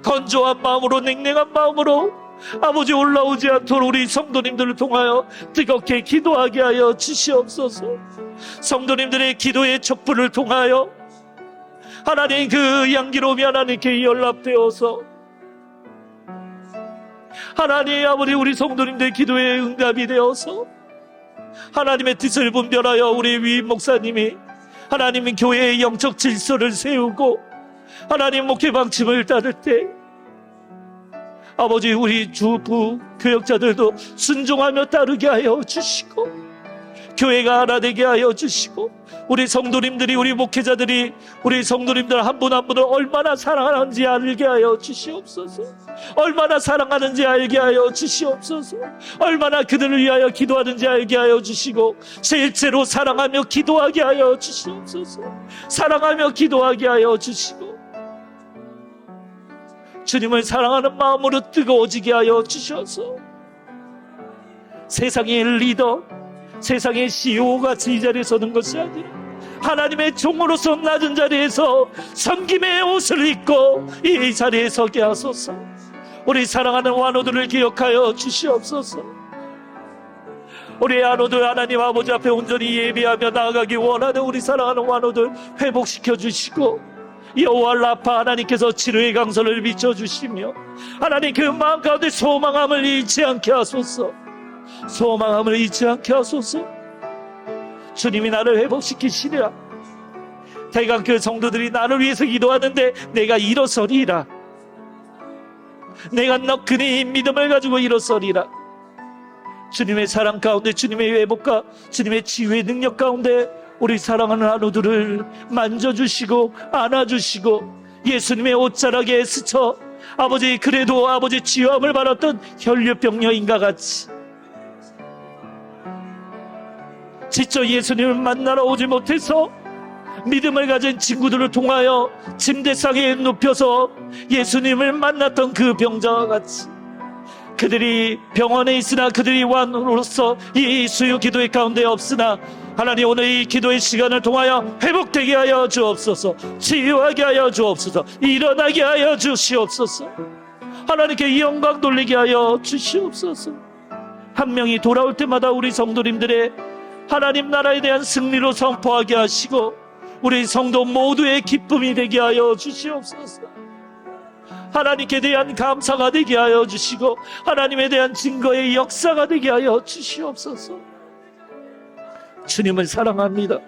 [SPEAKER 5] 건조한 마음으로 냉랭한 마음으로 아버지 올라오지 않도록 우리 성도님들을 통하여 뜨겁게 기도하게 하여 주시옵소서. 성도님들의 기도의 촛불을 통하여 하나님 그 향기로움이 하나님께 연락되어서 하나님 아버지 우리 성도님들의 기도에 응답이 되어서 하나님의 뜻을 분별하여 우리 위임 목사님이 하나님의 교회의 영적 질서를 세우고 하나님 목회 방침을 따를 때 아버지 우리 주부 교역자들도 순종하며 따르게 하여 주시고, 교회가 하나 되게 하여 주시고, 우리 성도님들이 우리 목회자들이 우리 성도님들 한 분 한 분을 얼마나 사랑하는지 알게 하여 주시옵소서. 얼마나 사랑하는지 알게 하여 주시옵소서. 얼마나 그들을 위하여 기도하는지 알게 하여 주시고, 실제로 사랑하며 기도하게 하여 주시옵소서. 사랑하며 기도하게 하여 주시고, 주님을 사랑하는 마음으로 뜨거워지게 하여 주셔서 세상의 리더, 세상의 CEO가 이 자리에 서는 것이 아니라 하나님의 종으로서 낮은 자리에서 섬김의 옷을 입고 이 자리에 서게 하소서. 우리 사랑하는 환우들을 기억하여 주시옵소서. 우리 환우들 하나님 아버지 앞에 온전히 예배하며 나아가기 원하는 우리 사랑하는 환우들 회복시켜 주시고, 여호와 라파 하나님께서 치료의 강선을 비춰주시며 하나님 그 마음 가운데 소망함을 잃지 않게 하소서. 소망함을 잃지 않게 하소서. 주님이 나를 회복시키시리라. 대강 그 성도들이 나를 위해서 기도하는데 내가 일어서리라. 내가 너그네의 믿음을 가지고 일어서리라. 주님의 사랑 가운데, 주님의 회복과 주님의 치유의 능력 가운데 우리 사랑하는 하루들을 만져주시고 안아주시고, 예수님의 옷자락에 스쳐 아버지 그래도 아버지 치유함을 받았던 혈류병 여인과 같이 지쳐 예수님을 만나러 오지 못해서 믿음을 가진 친구들을 통하여 침대상에 눕혀서 예수님을 만났던 그 병자와 같이 그들이 병원에 있으나 그들이 환우로서 이 수요 기도의 가운데 없으나 하나님 오늘 이 기도의 시간을 통하여 회복되게 하여 주옵소서. 치유하게 하여 주옵소서. 일어나게 하여 주시옵소서. 하나님께 이 영광 돌리게 하여 주시옵소서. 한 명이 돌아올 때마다 우리 성도님들의 하나님 나라에 대한 승리로 선포하게 하시고 우리 성도 모두의 기쁨이 되게 하여 주시옵소서. 하나님께 대한 감사가 되게 하여 주시고 하나님에 대한 증거의 역사가 되게 하여 주시옵소서. 주님을 사랑합니다.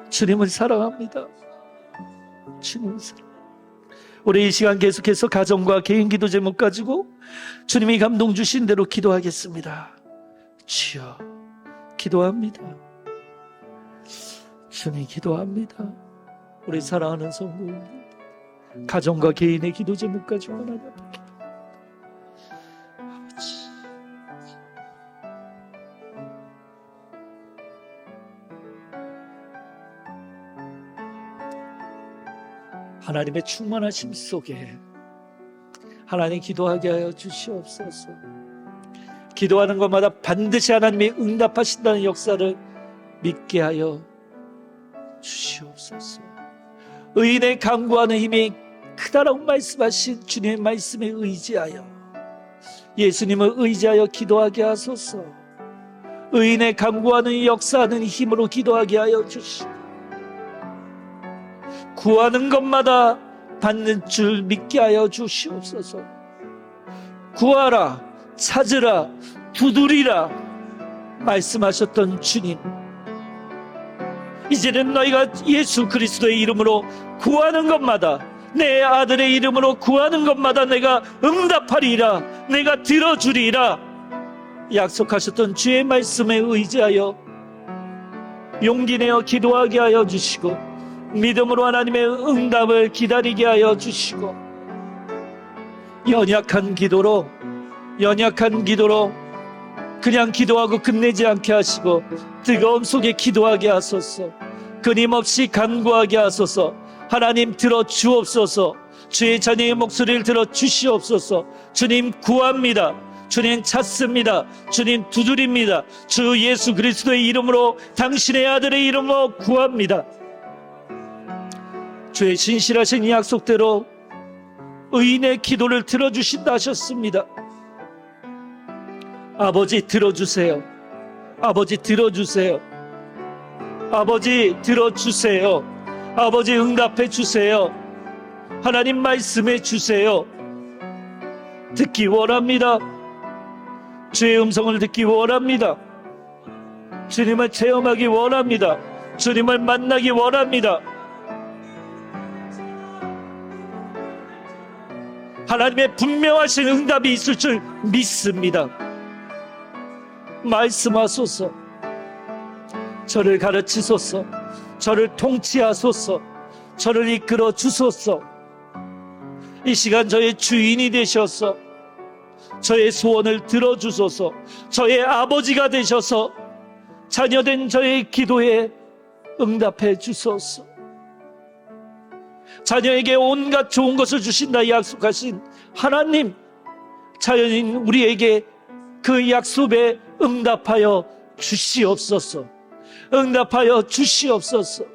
[SPEAKER 5] 주님을 사랑합니다. 주님을 사랑합니다. 우리 이 시간 계속해서 가정과 개인 기도 제목 가지고 주님이 감동 주신 대로 기도하겠습니다. 주여 기도합니다. 주님 기도합니다. 우리 사랑하는 성도님들 가정과 개인의 기도 제목 가지고 하나님 앞에 기도합니다. 아버지 하나님의 충만하심 속에 하나님 기도하게 하여 주시옵소서. 기도하는 것마다 반드시 하나님이 응답하신다는 역사를 믿게 하여 주시옵소서. 의인의 간구하는 힘이 크다라고 말씀하신 주님의 말씀에 의지하여 예수님을 의지하여 기도하게 하소서. 의인의 간구하는 역사하는 힘으로 기도하게 하여 주시옵소서. 구하는 것마다 받는 줄 믿게 하여 주시옵소서. 구하라, 찾으라, 두드리라 말씀하셨던 주님, 이제는 너희가 예수 그리스도의 이름으로 구하는 것마다 내 아들의 이름으로 구하는 것마다 내가 응답하리라, 내가 들어주리라 약속하셨던 주의 말씀에 의지하여 용기 내어 기도하게 하여 주시고, 믿음으로 하나님의 응답을 기다리게 하여 주시고, 연약한 기도로 그냥 기도하고 끝내지 않게 하시고, 뜨거움 속에 기도하게 하소서. 끊임없이 간구하게 하소서. 하나님 들어 주옵소서. 주의 자녀의 목소리를 들어 주시옵소서. 주님 구합니다. 주님 찾습니다. 주님 두드립니다. 주 예수 그리스도의 이름으로, 당신의 아들의 이름으로 구합니다. 주의 신실하신 이 약속대로 의인의 기도를 들어주신다 하셨습니다. 아버지 들어주세요. 아버지 들어주세요. 아버지 들어주세요. 아버지 응답해 주세요. 하나님 말씀해 주세요. 듣기 원합니다. 주의 음성을 듣기 원합니다. 주님을 체험하기 원합니다. 주님을 만나기 원합니다. 하나님의 분명하신 응답이 있을 줄 믿습니다. 말씀하소서. 저를 가르치소서. 저를 통치하소서. 저를 이끌어 주소서. 이 시간 저의 주인이 되셔서 저의 소원을 들어주소서. 저의 아버지가 되셔서 자녀된 저의 기도에 응답해 주소서. 자녀에게 온갖 좋은 것을 주신다 약속하신 하나님, 자녀인 우리에게 그 약속에 응답하여 주시옵소서. 응답하여 주시옵소서.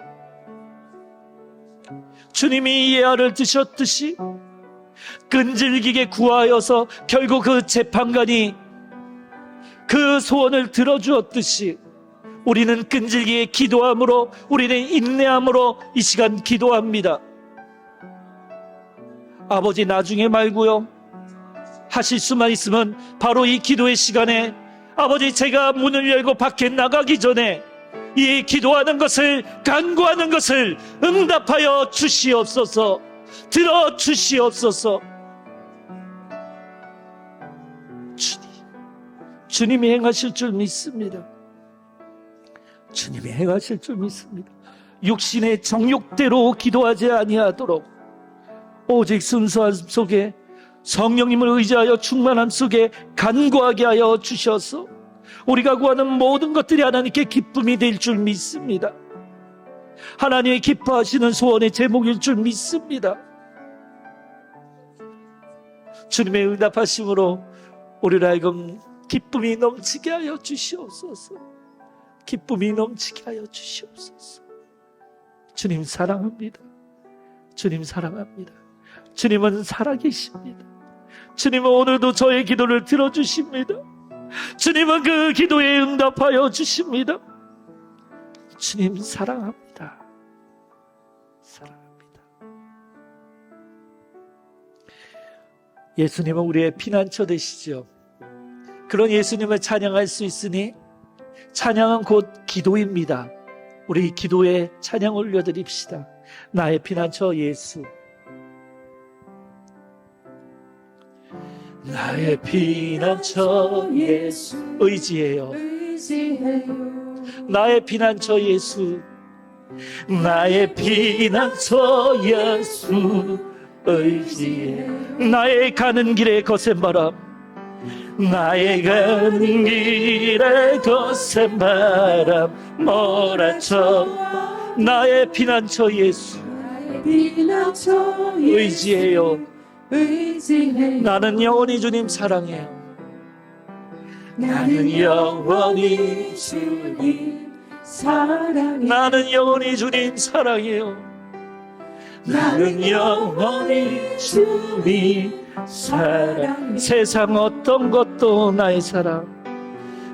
[SPEAKER 5] 주님이 예화를 드셨듯이 끈질기게 구하여서 결국 그 재판관이 그 소원을 들어주었듯이, 우리는 끈질기게 기도함으로, 우리는 인내함으로 이 시간 기도합니다. 아버지 나중에 말고요, 하실 수만 있으면 바로 이 기도의 시간에, 아버지 제가 문을 열고 밖에 나가기 전에 이 기도하는 것을, 간구하는 것을 응답하여 주시옵소서. 들어주시옵소서. 주님이 행하실 줄 믿습니다. 주님이 행하실 줄 믿습니다. 육신의 정욕대로 기도하지 아니하도록 오직 순수함 속에, 성령님을 의지하여 충만함 속에 간구하게 하여 주셔서 우리가 구하는 모든 것들이 하나님께 기쁨이 될 줄 믿습니다. 하나님의 기뻐하시는 소원의 제목일 줄 믿습니다. 주님의 응답하심으로 우리를 하여금 기쁨이 넘치게 하여 주시옵소서. 기쁨이 넘치게 하여 주시옵소서. 주님 사랑합니다. 주님 사랑합니다. 주님은 살아계십니다. 주님은 오늘도 저의 기도를 들어주십니다. 주님은 그 기도에 응답하여 주십니다. 주님 사랑합니다. 사랑합니다. 예수님은 우리의 피난처 되시죠. 그런 예수님을 찬양할 수 있으니 찬양은 곧 기도입니다. 우리 기도에 찬양 올려드립시다. 나의 피난처 예수. 나의 피난처 예수 의지해요. 나의 피난처 예수. 나의 피난처 예수 의지해. 나의 가는 길에 거센 바람, 나의 가는 길에 거센 바람 몰아쳐. 나의 피난처 예수 의지해요. 나는 영원히 주님 사랑해요.
[SPEAKER 3] 나는 영원히 주님 사랑해.
[SPEAKER 5] 나는 영원히 주님 사랑해요.
[SPEAKER 3] 나는 영원히 주님 사랑해.
[SPEAKER 5] 세상 어떤 것도 나의 사랑,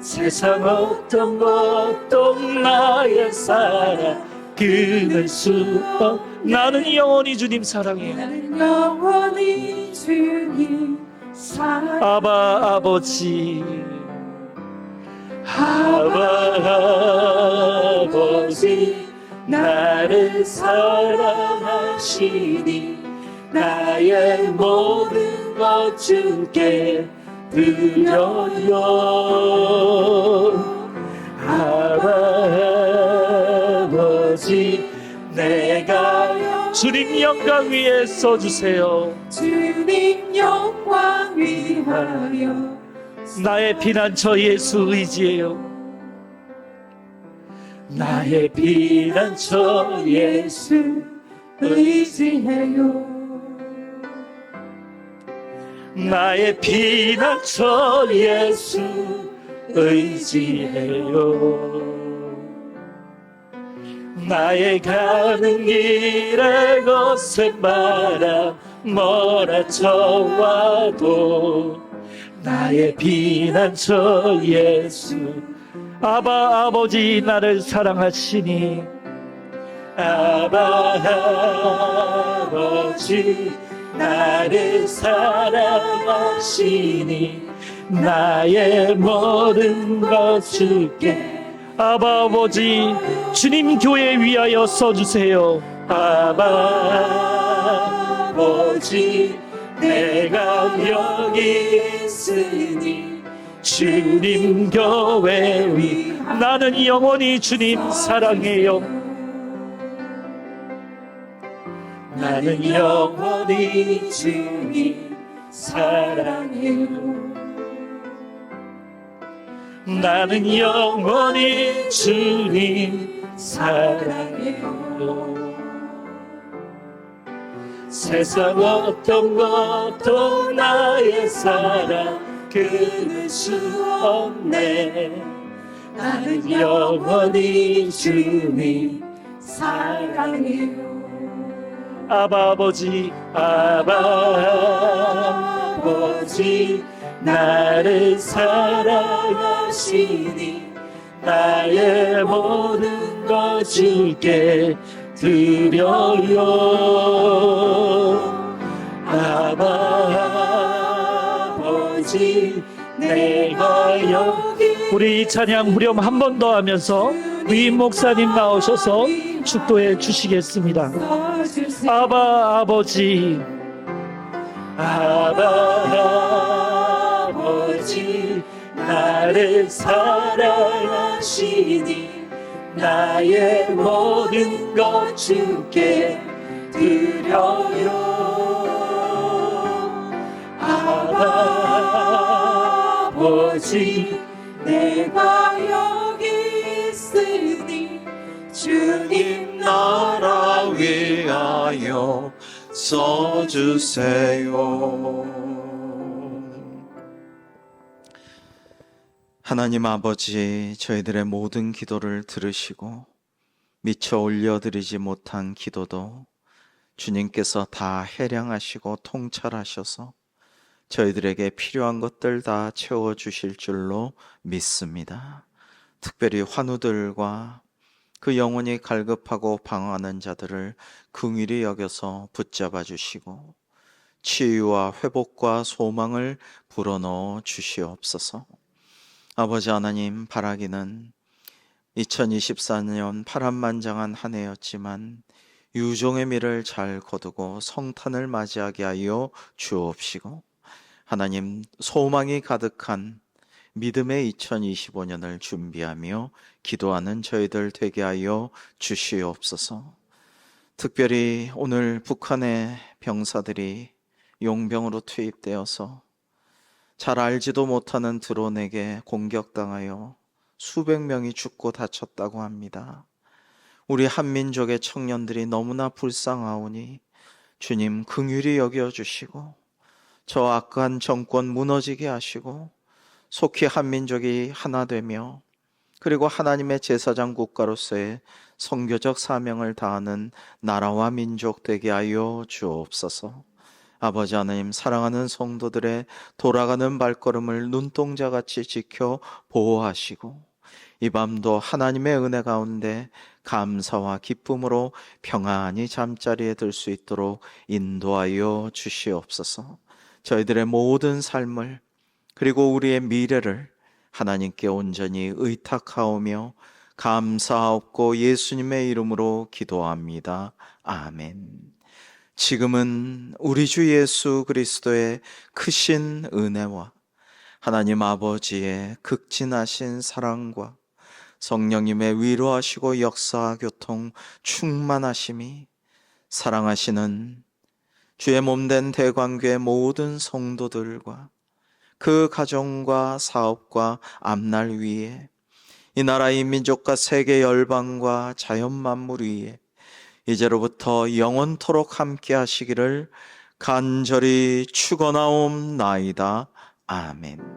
[SPEAKER 3] 세상 어떤 것도 나의 사랑 끊을 수 없.
[SPEAKER 5] 나는 영원히 주님 사랑해요.
[SPEAKER 3] 나는 영원히 주님 사랑해.
[SPEAKER 5] 아바 아버지,
[SPEAKER 3] 아바 아버지 나를 사랑하시니 나의 모든 것 주께 드려요. 아버지 내가
[SPEAKER 5] 주님 영광 위에 써주세요.
[SPEAKER 3] 주님 영광 위하여
[SPEAKER 5] 나의 피난처 예수 의지해요.
[SPEAKER 3] 나의 피난처 예수 의지해요.
[SPEAKER 5] 나의 피난처 예수 의지해요. 나의 가는 길에 거센 바람 몰아쳐와도 나의 피난처 예수. 아버지 나를 사랑하시니
[SPEAKER 3] 아버지 나를 사랑하시니 나의 모든 것 주께
[SPEAKER 5] 아버지 주님 교회 위하여 써주세요.
[SPEAKER 3] 아버지 내가 여기 있으니
[SPEAKER 5] 주님 교회 위 나는 영원히 주님 사랑해요.
[SPEAKER 3] 나는 영원히 주님 사랑해요.
[SPEAKER 5] 나는 영원히 주님
[SPEAKER 3] 사랑해요. 세상 어떤 것도 나의 사랑 끊을 수 없네. 나는 영원히 주님 사랑해요.
[SPEAKER 5] 아버지
[SPEAKER 3] 아버지 나를 사랑하시니 나의 모든 것 주께 드려요. 아버지 내가 여기
[SPEAKER 5] 우리 이 찬양 후렴 한 번 더 하면서 위임 목사님 나오셔서 축도해 주시겠습니다.
[SPEAKER 3] 써주세요.
[SPEAKER 5] 아버지
[SPEAKER 3] 아버지 나를 사랑하시니 나의 모든 것 주께 드려요. 아버지 내가 여기 있으니 주님 나라
[SPEAKER 6] 위하여 써주세요. 하나님 아버지, 저희들의 모든 기도를 들으시고 미처 올려드리지 못한 기도도 주님께서 다 해량하시고 통찰하셔서 저희들에게 필요한 것들 다 채워주실 줄로 믿습니다. 특별히 환우들과 그 영혼이 갈급하고 방황하는 자들을 긍휼히 여겨서 붙잡아 주시고 치유와 회복과 소망을 불어넣어 주시옵소서. 아버지 하나님, 바라기는 2024년 파란만장한 한 해였지만 유종의 미를 잘 거두고 성탄을 맞이하게 하여 주옵시고, 하나님 소망이 가득한 믿음의 2025년을 준비하며 기도하는 저희들 되게 하여 주시옵소서. 특별히 오늘 북한의 병사들이 용병으로 투입되어서 잘 알지도 못하는 드론에게 공격당하여 수백 명이 죽고 다쳤다고 합니다. 우리 한민족의 청년들이 너무나 불쌍하오니 주님 긍휼히 여겨주시고 저 악한 정권 무너지게 하시고 속히 한민족이 하나 되며 그리고 하나님의 제사장 국가로서의 선교적 사명을 다하는 나라와 민족 되게 하여 주옵소서. 아버지 하나님, 사랑하는 성도들의 돌아가는 발걸음을 눈동자같이 지켜 보호하시고 이 밤도 하나님의 은혜 가운데 감사와 기쁨으로 평안히 잠자리에 들 수 있도록 인도하여 주시옵소서. 저희들의 모든 삶을 그리고 우리의 미래를 하나님께 온전히 의탁하오며 감사하옵고 예수님의 이름으로 기도합니다. 아멘. 지금은 우리 주 예수 그리스도의 크신 은혜와 하나님 아버지의 극진하신 사랑과 성령님의 위로하시고 역사 교통 충만하심이 사랑하시는 주의 몸된 대광교의 모든 성도들과 그 가정과 사업과 앞날 위에 이 나라의 민족과 세계 열방과 자연 만물 위에 이제로부터 영원토록 함께 하시기를 간절히 축원하옵나이다. 아멘.